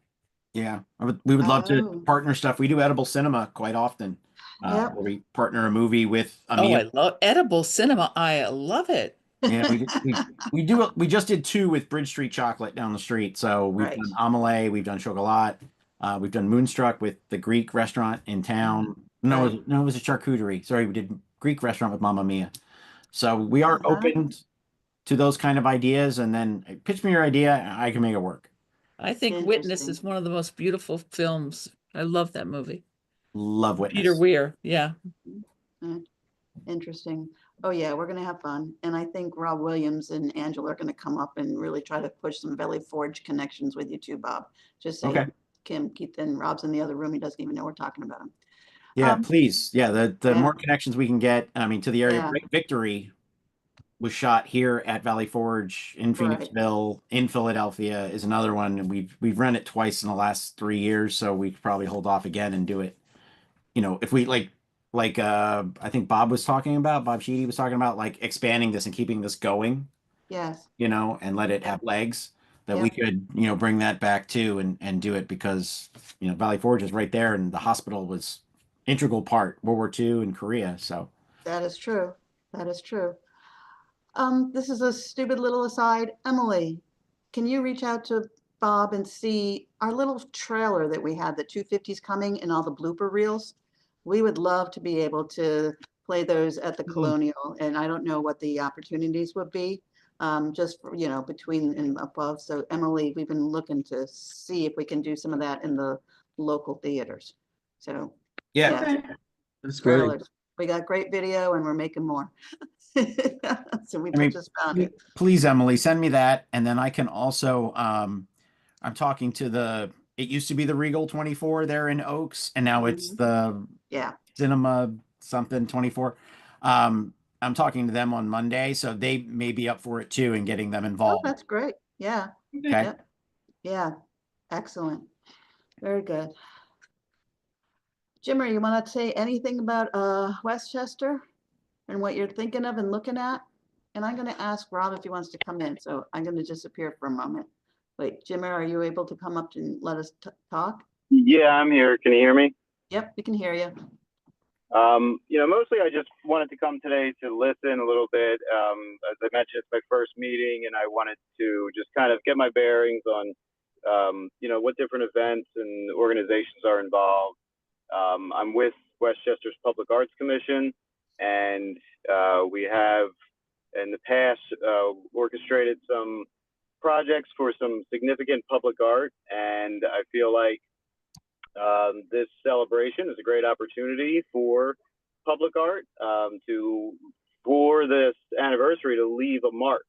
Yeah, we would love to Oh, partner stuff. We do edible cinema quite often, yep. where we partner a movie with a Oh, meal. I love edible cinema. I love it. Yeah, we just did 2 with Bridge Street Chocolate down the street. So we've Right. done Amelie, we've done Chocolat, we've done Moonstruck with the Greek restaurant in town. No, Right. it was a charcuterie. Sorry, we did Greek restaurant with Mamma Mia. So we are Uh-huh. open to those kind of ideas, and then pitch me your idea, I can make it work. I think Witness Interesting. is one of the most beautiful films. I love that movie. Love Peter Witness. Weir. Yeah. Mm, interesting. Oh yeah, we're gonna have fun. And I think Rob Williams and Angela are gonna come up and really try to push some Valley Forge connections with you too, Bob. Just say, Okay. Kim, Keith, and Rob's in the other room. He doesn't even know we're talking about him. Yeah, please. Yeah, the yeah. more connections we can get, I mean, to the area. Yeah. Great Victory was shot here at Valley Forge in Right. Phoenixville, in Philadelphia is another one. And we've run it twice in the last 3 years, so we probably hold off again and do it. If we I think Bob Sheedy was talking about like expanding this and keeping this going, Yes. and let it Yeah. have legs, that Yeah. we could, bring that back too and do it because, Valley Forge is right there and the hospital was integral part World War II and Korea. So That is true. That is true. This is a stupid little aside. Emily, can you reach out to Bob and see our little trailer that we had, the 250s coming and all the blooper reels? We would love to be able to play those at the Colonial, and I don't know what the opportunities would be, just for, between and above. So Emily, we've been looking to see if we can do some of that in the local theaters. So yeah. yeah, That's great. trailers. We got great video and we're making more. So we I mean, just found it. please, Emily, send me that. And then I can also, I'm talking to it used to be the Regal 24 there in Oaks, and now it's Mhm. the Yeah, Cinema something 24. I'm talking to them on Monday, so they may be up for it too and getting them oh, involved. that's great. Yeah, Okay. yep, yeah, excellent. Very good. Jimmer, you want to say anything about Westchester and what you're thinking of and looking at? And I'm going to ask Rob if he wants to come in, so I'm going to disappear for a moment. Wait, Jimmer, are you able to come up and let us talk? Yeah, I'm here. Can you hear me? Yep, we can hear you. Mostly I just wanted to come today to listen a little bit. As I mentioned, it's my first meeting, and I wanted to just kind of get my bearings on, what different events and organizations are involved. I'm with Westchester's Public Arts Commission, and we have in the past orchestrated some projects for some significant public art, and I feel like this celebration is a great opportunity for public art for this anniversary to leave a mark.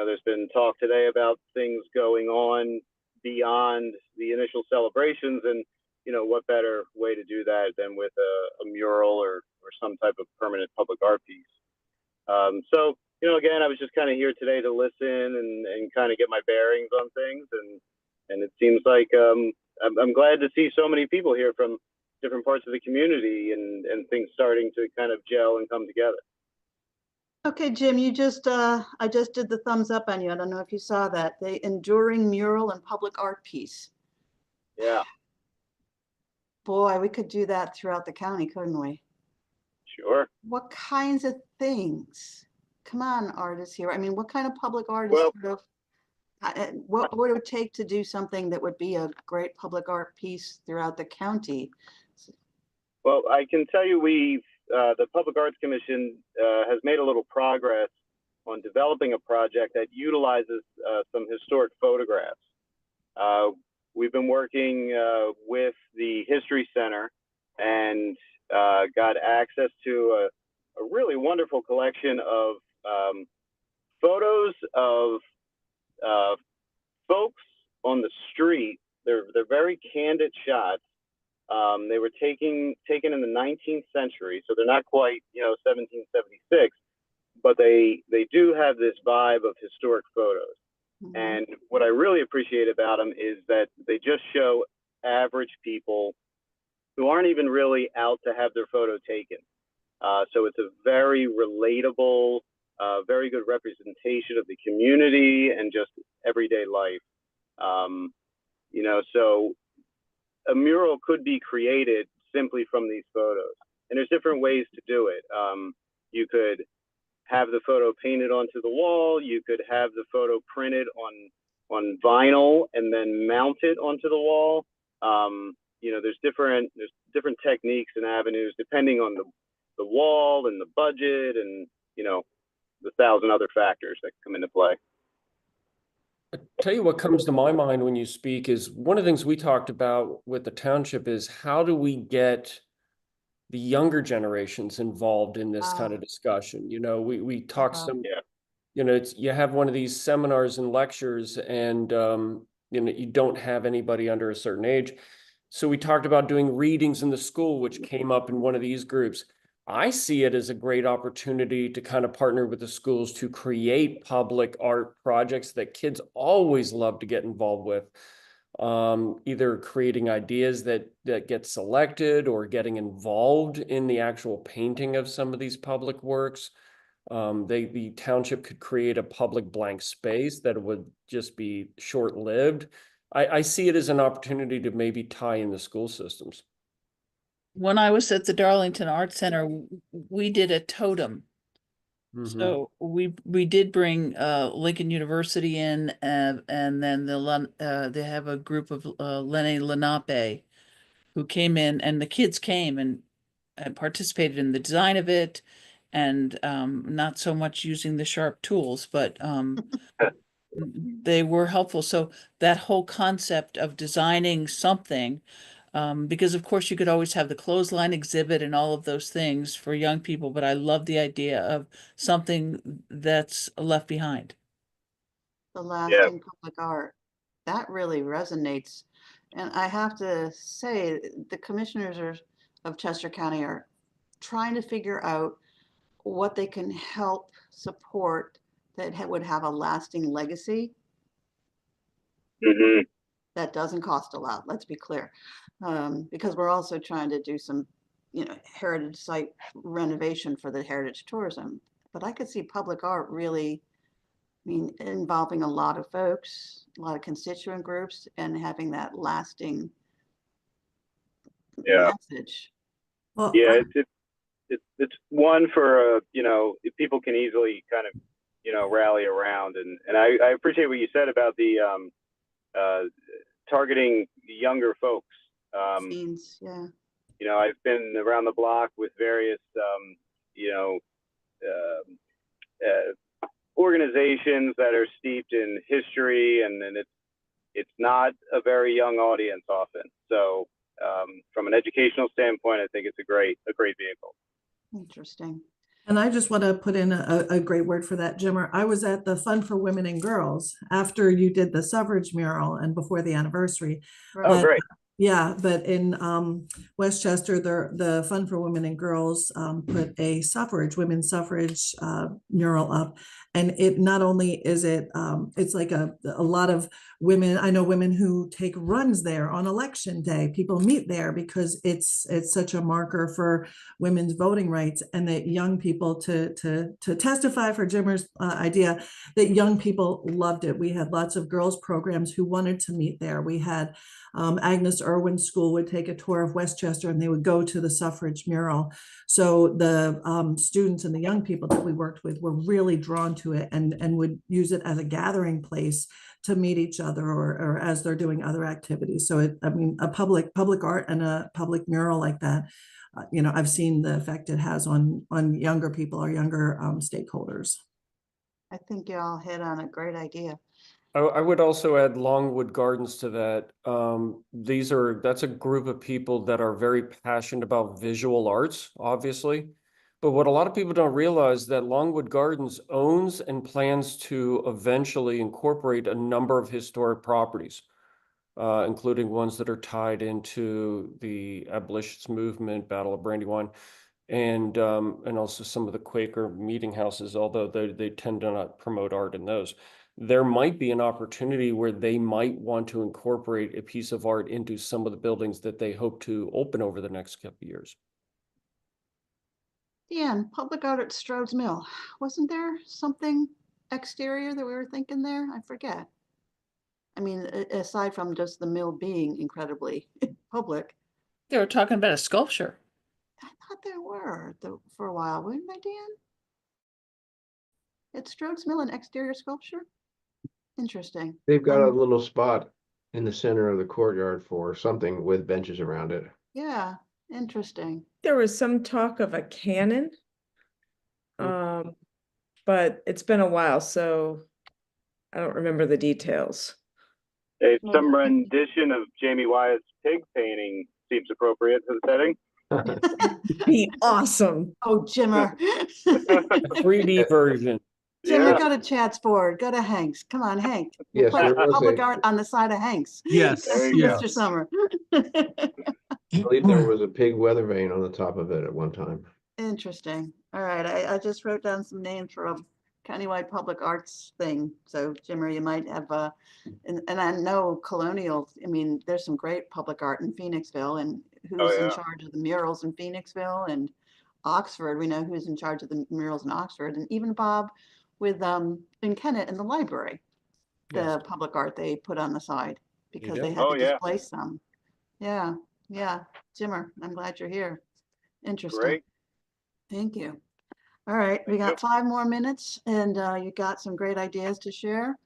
There's been talk today about things going on beyond the initial celebrations, and what better way to do that than with a mural or some type of permanent public art piece. So again, I was just kind of here today to listen and kind of get my bearings on things, and it seems like I'm glad to see so many people here from different parts of the community and things starting to kind of gel and come together. Okay, Jim, I just did the thumbs up on you. I don't know if you saw that. The enduring mural and public art piece. Yeah, Boy, we could do that throughout the county, couldn't we? sure. What kinds of things? Come on, artists here. I mean, what kind of public art is Well, sort of What would it take to do something that would be a great public art piece throughout the county? Well, I can tell you the Public Arts Commission has made a little progress on developing a project that utilizes some historic photographs. We've been working with the History Center and got access to a really wonderful collection of photos of folks on the street. They're very candid shots. They were taken in the 19th century, so they're not quite 1776, but they do have this vibe of historic photos. Mm-hmm. And what I really appreciate about them is that they just show average people who aren't even really out to have their photo taken. So it's a very relatable, very good representation of the community and just everyday life. So a mural could be created simply from these photos. And there's different ways to do it. You could have the photo painted onto the wall. You could have the photo printed on vinyl and then mounted onto the wall. There's different techniques and avenues depending on the wall and the budget and, the 1,000 other factors that come into play. I tell you what comes to my mind when you speak is one of the things we talked about with the township is how do we get the younger generations involved in this kind of discussion? We talk you have one of these seminars and lectures and, you don't have anybody under a certain age. So we talked about doing readings in the school, which came up in one of these groups. I see it as a great opportunity to kind of partner with the schools to create public art projects that kids always love to get involved with. Either creating ideas that get selected or getting involved in the actual painting of some of these public works. The township could create a public blank space that would just be short-lived. I see it as an opportunity to maybe tie in the school systems. When I was at the Darlington Art Center, we did a totem. Mm-hmm. So we did bring Lincoln University in, and then they have a group of Lenni Lenape who came in, and the kids came and participated in the design of it, and not so much using the sharp tools, but they were helpful. So that whole concept of designing something. Because of course you could always have the clothesline exhibit and all of those things for young people, but I love the idea of something that's left behind. The lasting public art, that really resonates. And I have to say, the commissioners of Chester County are trying to figure out what they can help support that would have a lasting legacy. Mm-hmm. That doesn't cost a lot, let's be clear. Because we're also trying to do some, heritage site renovation for the heritage tourism. But I could see public art really, involving a lot of folks, a lot of constituent groups, and having that lasting message. Well, it's one for if people can easily kind of rally around, and I appreciate what you said about the targeting younger folks. Teens, yeah. I've been around the block with various organizations that are steeped in history, and it's not a very young audience often. So from an educational standpoint, I think it's a great vehicle. Interesting. And I just want to put in a great word for that, Jimmer. I was at the Fund for Women and Girls after you did the suffrage mural and before the anniversary. Oh, great. Yeah, but in Westchester, the Fund for Women and Girls put a women's suffrage mural up. And it not only is it's like a lot of women. I know women who take runs there on election day. People meet there because it's such a marker for women's voting rights, and that young people to testify for Jimmer's idea that young people loved it. We had lots of girls programs who wanted to meet there. We had Agnes Irwin School would take a tour of Westchester and they would go to the suffrage mural. So the students and the young people that we worked with were really drawn to it and would use it as a gathering place to meet each other or as they're doing other activities. So I mean, a public art and a public mural like that, you know, I've seen the effect it has on younger people or younger stakeholders. I think you all hit on a great idea. I would also add Longwood Gardens to that. That's a group of people that are very passionate about visual arts, obviously. But what a lot of people don't realize that Longwood Gardens owns and plans to eventually incorporate a number of historic properties, including ones that are tied into the abolitionist movement, Battle of Brandywine, and also some of the Quaker meeting houses, although they tend to not promote art in those. There might be an opportunity where they might want to incorporate a piece of art into some of the buildings that they hope to open over the next couple of years. Dan, public art at Strode's Mill. Wasn't there something exterior that we were thinking there? I forget. I mean, aside from just the mill being incredibly public, They were talking about a sculpture. I thought there were for a while, weren't they, Dan? At Strode's Mill, an exterior sculpture? Interesting. They've got a little spot in the center of the courtyard for something with benches around it. Yeah, interesting. There was some talk of a cannon. But it's been a while, so I don't remember the details. Some rendition of Jamie Wyatt's pig painting seems appropriate for the setting. Be awesome. Oh, Jimmer. 3D version. Jimmer, go to Chad's board. Go to Hank's. Come on, Hank. Yes, Put there was public a- art on the side of Hank's. Yes, That's yes. Mr. Summer. I believe there was a pig weather vane on the top of it at one time. Interesting. All right, I just wrote down some names for a countywide public arts thing. So Jimmer, you might have and I know Colonial, I mean, there's some great public art in Phoenixville, and who's in charge of the murals in Phoenixville, and Oxford, we know who's in charge of the murals in Oxford, and even Bob with in Kennett in the library, the public art they put on the side because they had to displace some. Yeah, yeah. Jimmer, I'm glad you're here. Interesting. Great. Thank you. All right, we got 5 more minutes, and you got some great ideas to share.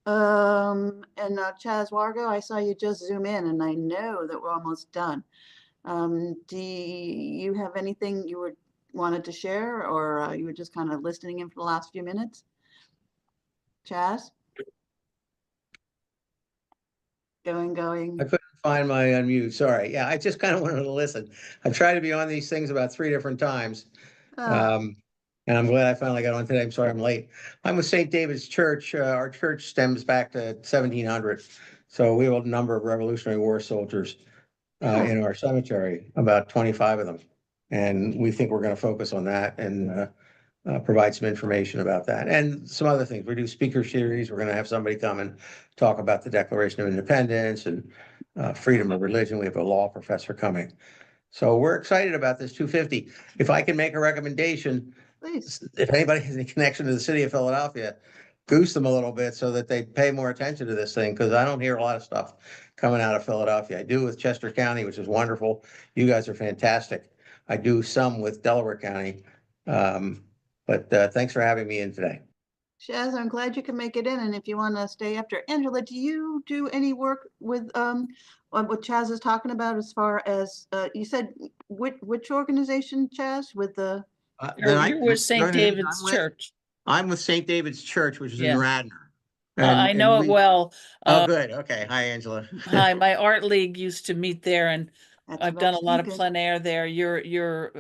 And Chaz Wargo, I saw you just zoom in, and I know that we're almost done. Do you have anything you wanted to share, or you were just kind of listening in for the last few minutes? Chaz? Going. I couldn't find my unmute. Sorry. Yeah, I just kind of wanted to listen. I've tried to be on these things about 3 different times. And I'm glad I finally got on today. I'm sorry I'm late. I'm with St. David's Church. Our church stems back to 1700. So we have a number of Revolutionary War soldiers in our cemetery, about 25 of them. And we think we're going to focus on that and provide some information about that and some other things. We do speaker series. We're going to have somebody come and talk about the Declaration of Independence and freedom of religion. We have a law professor coming. So we're excited about this 250. If I can make a recommendation, Please. if anybody has any connection to the city of Philadelphia, goose them a little bit so that they pay more attention to this thing, because I don't hear a lot of stuff coming out of Philadelphia. I do with Chester County, which is wonderful. You guys are fantastic. I do some with Delaware County. But thanks for having me in today. Chaz, I'm glad you can make it in, and if you want to stay after. Angela, do you do any work with what Chaz is talking about as far as you said which organization, Chaz, with the You're with St. David's Church. I'm with St. David's Church, which is in Radnor. I know it well. Oh, good. Okay. Hi, Angela. Hi, my art league used to meet there, and I've done a lot of thinking. plein air there. Your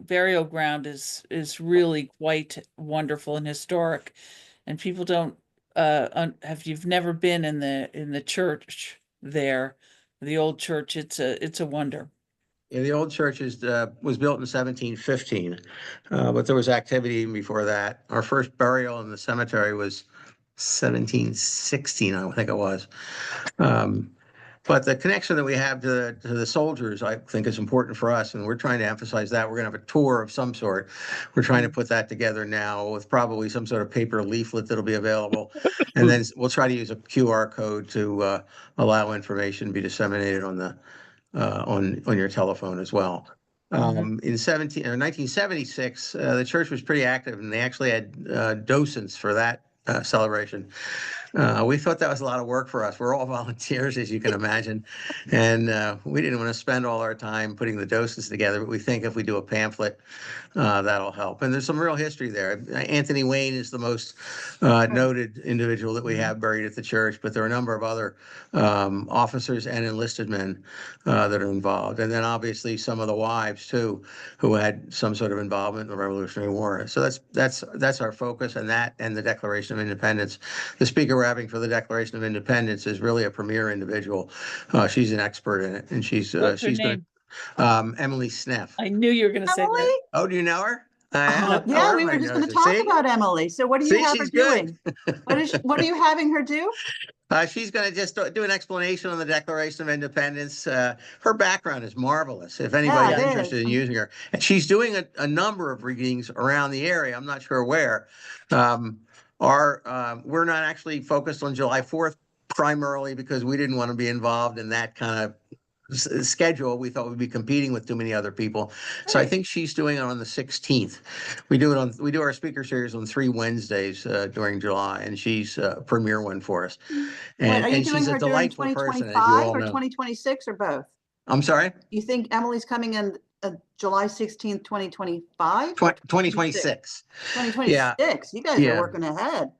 burial ground is really quite wonderful and historic, and people don't you've never been in the church there, the old church. It's a wonder. Yeah, the old church was built in 1715, but there was activity even before that. Our first burial in the cemetery was 1716, I think it was. But the connection that we have to the soldiers, I think, is important for us, and we're trying to emphasize that. We're going to have a tour of some sort. We're trying to put that together now with probably some sort of paper leaflet that'll be available, and then we'll try to use a QR code to allow information to be disseminated on on your telephone as well. In 1976, the church was pretty active, and they actually had docents for that celebration. We thought that was a lot of work for us. We're all volunteers, as you can imagine, and we didn't want to spend all our time putting the docents together. But we think if we do a pamphlet, that'll help. And there's some real history there. Anthony Wayne is the most noted individual that we have buried at the church, but there are a number of other officers and enlisted men that are involved. And then obviously some of the wives too, who had some sort of involvement in the Revolutionary War. So that's our focus, and that and the Declaration of Independence. The speaker we're having for the Declaration of Independence is really a premier individual. She's an expert in it, and she's What's her she's name? Emily Sneff. I knew you were going to say Emily? that. Oh, do you know her? Yeah, we were just going to talk about Emily. So what do you See, have her she's good. doing? What are you having her do? She's going to just do an explanation on the Declaration of Independence. Her background is marvelous, if anybody's Yeah, it interested is. in using her. And she's doing a number of readings around the area. I'm not sure where. We're not actually focused on July 4th primarily because we didn't want to be involved in that kind of schedule. We thought we'd be competing with too many other people. So I think she's doing it on the 16th. We do our speaker series on 3 Wednesdays during July, and she's a premier one for us. Wait, are you And doing she's a her during delightful person, as you 2025 all or know. 2026 or both? I'm sorry? You think Emily's coming in July 16th, 2025? 2026. 2026. You guys are working ahead.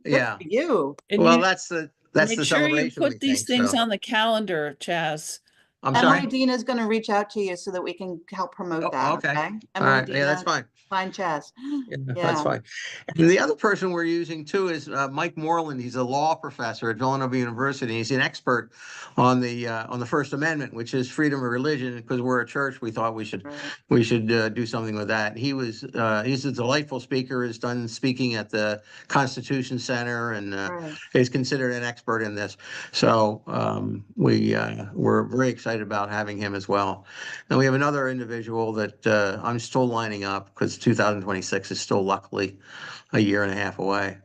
Good for you. And Well, you that's the make sure you celebration, we put these think, things so. on the calendar, Chaz. I'm Emily sorry? Dina is going to reach out to you so that we can help promote that. Okay. Okay. All Emily right. Dina, Yeah, that's fine. Fine Chaz. That's Yeah. fine. And the other person we're using too is Mike Moreland. He's a law professor at Villanova University. He's an expert on the First Amendment, which is freedom of religion. Because we're a church, we thought we should do something with that. He's a delightful speaker. Has done speaking at the Constitution Center and is considered an expert in this. So we're very excited about having him as well. And we have another individual that I'm still lining up because 2026 is still luckily a year and a half away.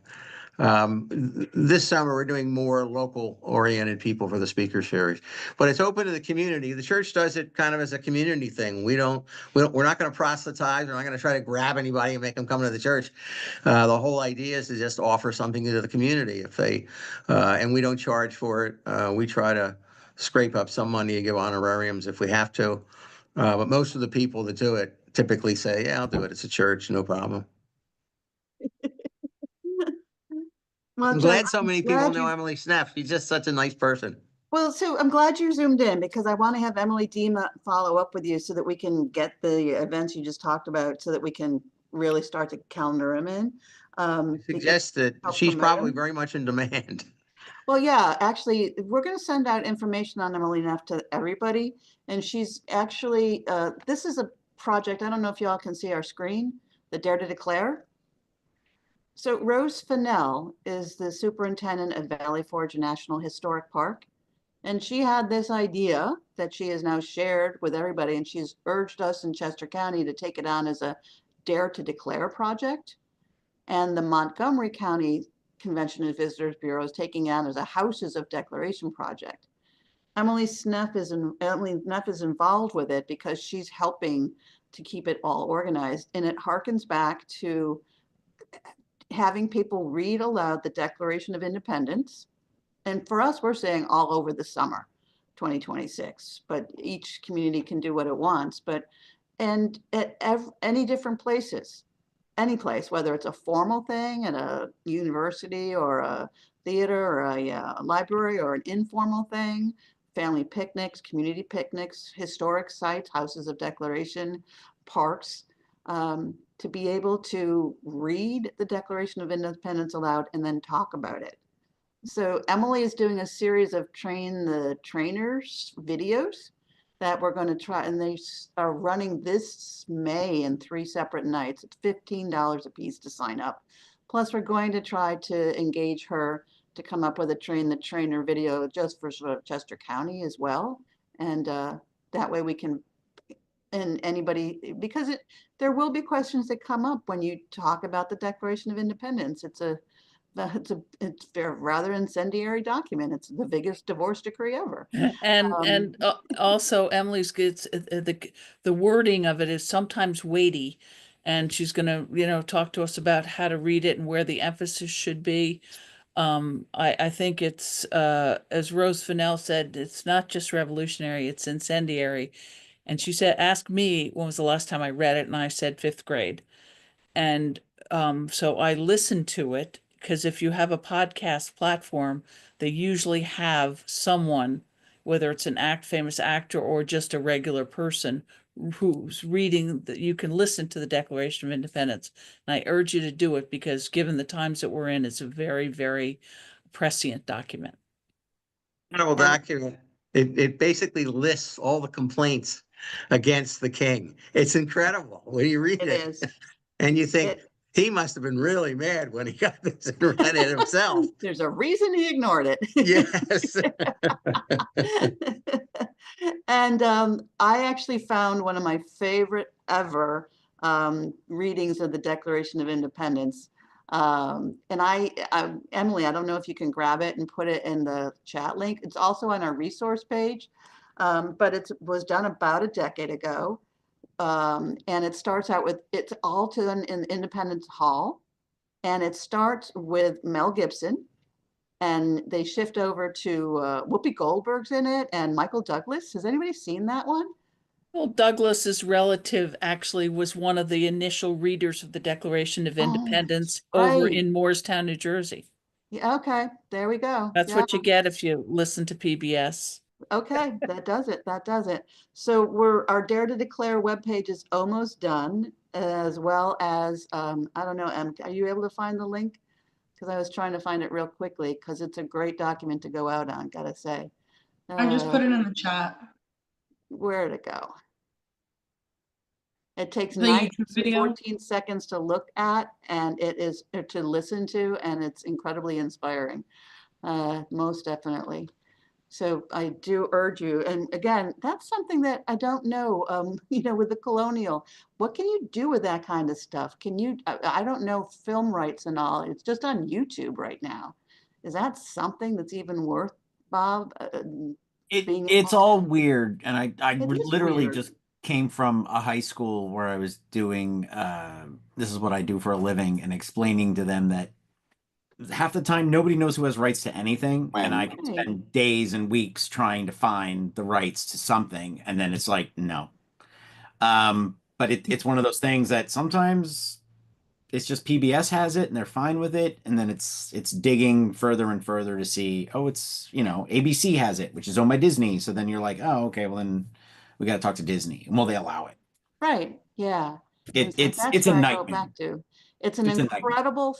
This summer, we're doing more local oriented people for the speaker series, but it's open to the community. The church does it kind of as a community thing. We're not going to proselytize. We're not going to try to grab anybody and make them come to the church. The whole idea is to just offer something to the community. And we don't charge for it. We try to scrape up some money and give honorariums if we have to. But most of the people that do it typically say, yeah, I'll do it. It's a church, no problem. I'm glad so many people know Emily Sneff. She's just such a nice person. Well, so I'm glad you zoomed in because I want to have Emily Dina follow up with you so that we can get the events you just talked about so that we can really start to calendar them in. I suggest that she's probably very much in demand. Well, yeah, actually, we're going to send out information on Emily Neff to everybody. And she's actually, this is a project, I don't know if y'all can see our screen, the Dare to Declare. So Rose Fennell is the superintendent of Valley Forge National Historic Park. And she had this idea that she has now shared with everybody. And she's urged us in Chester County to take it on as a Dare to Declare project. And the Montgomery County Convention and Visitors Bureau is taking on as a Houses of Declaration project. Emily Neff is involved with it because she's helping to keep it all organized. And it harkens back to having people read aloud the Declaration of Independence. And for us, we're saying all over the summer, 2026, but each community can do what it wants. And at any different places, any place, whether it's a formal thing at a university or a theater or a library or an informal thing, family picnics, community picnics, historic sites, houses of declaration, parks, to be able to read the Declaration of Independence aloud and then talk about it. So Emily is doing a series of Train the Trainers videos that we're going to try, and they are running this May in 3 separate nights. It's $15 a piece to sign up. Plus, we're going to try to engage her to come up with a Train the Trainer video just for sort of Chester County as well. And that way we can, and anybody, because there will be questions that come up when you talk about the Declaration of Independence. It's a it's a rather incendiary document. It's the biggest divorce decree ever. And also Emily's gets the wording of it is sometimes weighty, and she's gonna, talk to us about how to read it and where the emphasis should be. I think it's as Rose Fennell said, it's not just revolutionary, it's incendiary. And she said, ask me when was the last time I read it, and I said fifth grade. And so I listened to it because if you have a podcast platform, they usually have someone, whether it's an famous actor or just a regular person, who's reading that you can listen to the Declaration of Independence. And I urge you to do it because given the times that we're in, it's a very, very prescient document. Incredible document. It basically lists all the complaints against the king. It's incredible when you read It it. is. And you think It- he must have been really mad when he got this and read it himself. There's a reason he ignored it. Yes. And I actually found one of my favorite ever readings of the Declaration of Independence. And Emily, I don't know if you can grab it and put it in the chat link. It's also on our resource page, but it was done about a decade ago. And it starts out with, it's all done in Independence Hall. And it starts with Mel Gibson. And they shift over to Whoopi Goldberg's in it and Michael Douglas. Has anybody seen that one? Well, Douglas's relative actually was one of the initial readers of the Declaration of Independence over right. in Moorestown, New Jersey. Yeah, okay, there we go. That's Yeah. what you get if you listen to PBS. Okay, that does it. That does it. So our Dare to Declare webpage is almost done, as well as I don't know, are you able to find the link? Because I was trying to find it real quickly because it's a great document to go out on, gotta say. I just put it in the chat. Where'd it go? It takes The 9 YouTube to video. 14 seconds to look at, and it is to listen to, and it's incredibly inspiring, most definitely. So I do urge you, and again, that's something that I don't know, with the colonial, what can you do with that kind of stuff? Can you, I don't know film rights and all, it's just on YouTube right now. Is that something that's even worth, Bob, being It's able all to? weird, and I It is literally weird. just came from a high school where I was doing this is what I do for a living, and explaining to them that half the time nobody knows who has rights to anything, and I could Right. spend days and weeks trying to find the rights to something, and then it's like no. But it's one of those things that sometimes it's just PBS has it and they're fine with it, and then it's digging further and further to see, oh, it's ABC has it, which is owned by Disney, so then you're like, oh, okay, well then we got to talk to Disney, and will they allow it? Right, yeah. And so that's It's a where I go nightmare. back to. It's an It's a nightmare. incredible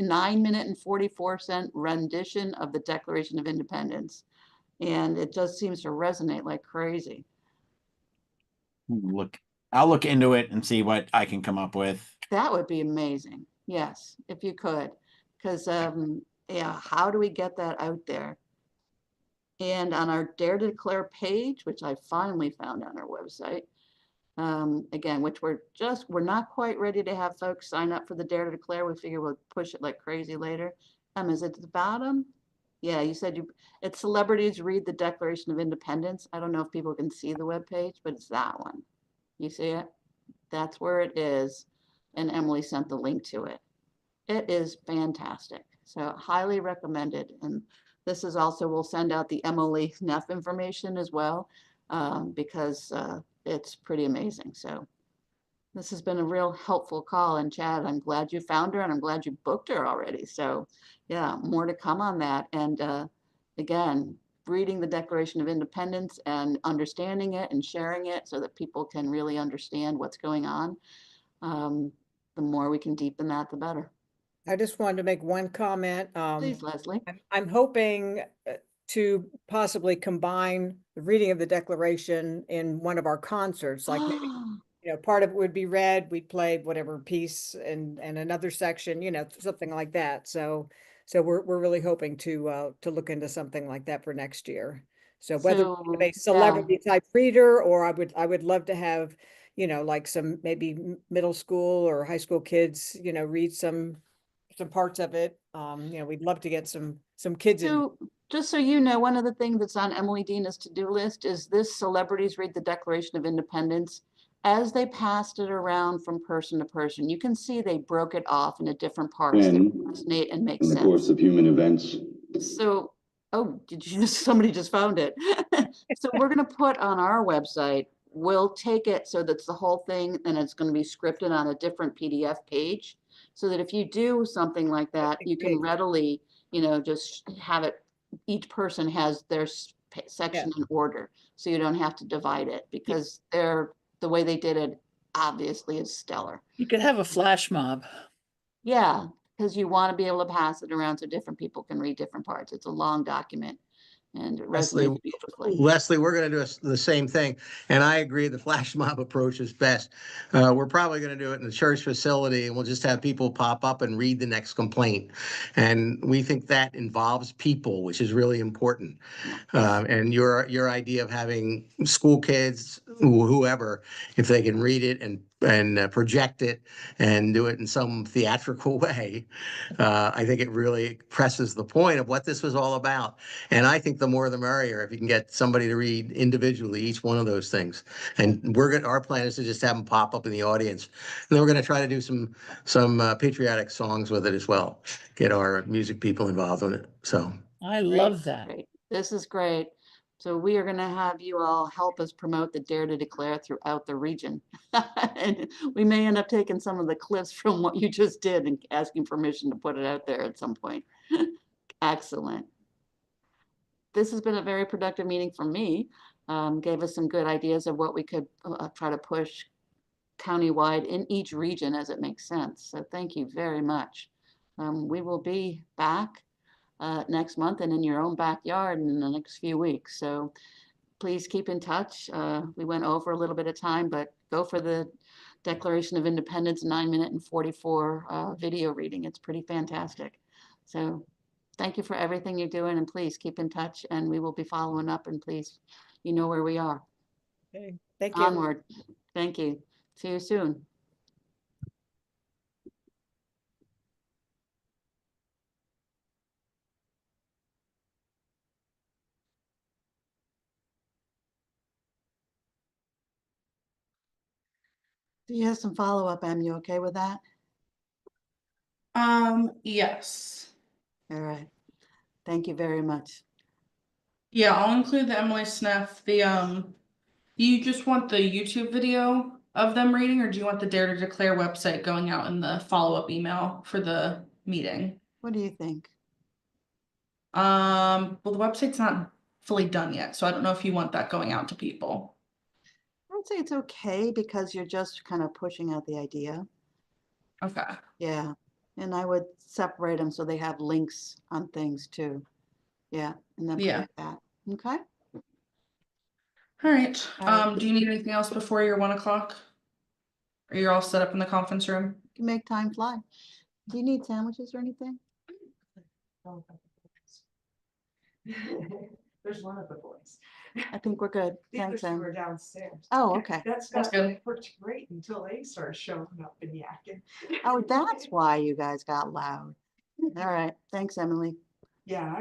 9-minute and 44-second rendition of the Declaration of Independence. And it just seems to resonate like crazy. I'll look into it and see what I can come up with. That would be amazing. Yes, if you could. Because, yeah, how do we get that out there? And on our Dare to Declare page, which I finally found on our website, again, which we're not quite ready to have folks sign up for the Dare to Declare. We figure we'll push it like crazy later. Is it at the bottom? Yeah, you said it's celebrities read the Declaration of Independence. I don't know if people can see the webpage, but it's that one. You see it? That's where it is. And Emily sent the link to it. It is fantastic. So highly recommended. And this is also, we'll send out the Emily Neff information as well, because it's pretty amazing. So this has been a real helpful call. And Chad, I'm glad you found her and I'm glad you booked her already. So yeah, more to come on that. And again, reading the Declaration of Independence and understanding it and sharing it so that people can really understand what's going on. The more we can deepen that, the better. I just wanted to make one comment. Please, Leslie. I'm hoping to possibly combine the reading of the Declaration in one of our concerts, like maybe, part of it would be read, we'd play whatever piece and another section, something like that. So we're really hoping to look into something like that for next year. So whether a celebrity type reader, or I would love to have, like some maybe middle school or high school kids, read some some parts of it. We'd love to get some kids in. So, just so you know, one of the things that's on Emily Dina's to-do list is this Celebrities Read the Declaration of Independence. As they passed it around from person to person, you can see they broke it off into different parts that resonate and make in the sense. course of human events. So, oh, somebody just found it. So we're gonna put on our website, we'll take it so that's the whole thing and it's gonna be scripted on a different PDF page. So that if you do something like that, you can readily, just have it, each person has their section in order. So you don't have to divide it because the way they did it obviously is stellar. You could have a flash mob. Yeah, because you want to be able to pass it around so different people can read different parts. It's a long document and it resonates beautifully. Leslie, we're going to do the same thing. And I agree the flash mob approach is best. We're probably going to do it in the church facility and we'll just have people pop up and read the next complaint. And we think that involves people, which is really important. And your idea of having school kids, whoever, if they can read it and project it and do it in some theatrical way, I think it really presses the point of what this was all about. And I think the more the merrier if you can get somebody to read individually each one of those things. And our plan is to just have them pop up in the audience. And then we're going to try to do some patriotic songs with it as well. Get our music people involved in it. So I love that. Great. This is great. So we are going to have you all help us promote the Dare to Declare throughout the region. And we may end up taking some of the clips from what you just did and asking permission to put it out there at some point. Excellent. This has been a very productive meeting for me. Gave us some good ideas of what we could try to push countywide in each region as it makes sense. So thank you very much. We will be back next month and in your own backyard in the next few weeks. So please keep in touch. We went over a little bit of time, but go for the Declaration of Independence 9-minute and 44 video reading. It's pretty fantastic. So thank you for everything you're doing and please keep in touch and we will be following up and please, you know where we are. Okay. Thank you. Onward. Thank you. See you soon. Do you have some follow-up, Em? You okay with that? Yes. All right. Thank you very much. Yeah, I'll include the Emily Sneff. Do you just want the YouTube video of them reading, or do you want the Dare to Declare website going out in the follow-up email for the meeting? What do you think? Well, the website's not fully done yet, so I don't know if you want that going out to people. I would say it's okay because you're just kind of pushing out the idea. Okay. Yeah. And I would separate them so they have links on things too. Yeah. And then put that. Okay. All right. All right. Do you need anything else before your 1 o'clock? Or you're all set up in the conference room? You can make time fly. Do you need sandwiches or anything? There's one of the boys. I think we're good. The Thanks, others Em. were downstairs. Oh, okay. That's good. Worked great until they started showing up and yakking. Oh, that's why you guys got loud. All right. Thanks, Emily. Yeah.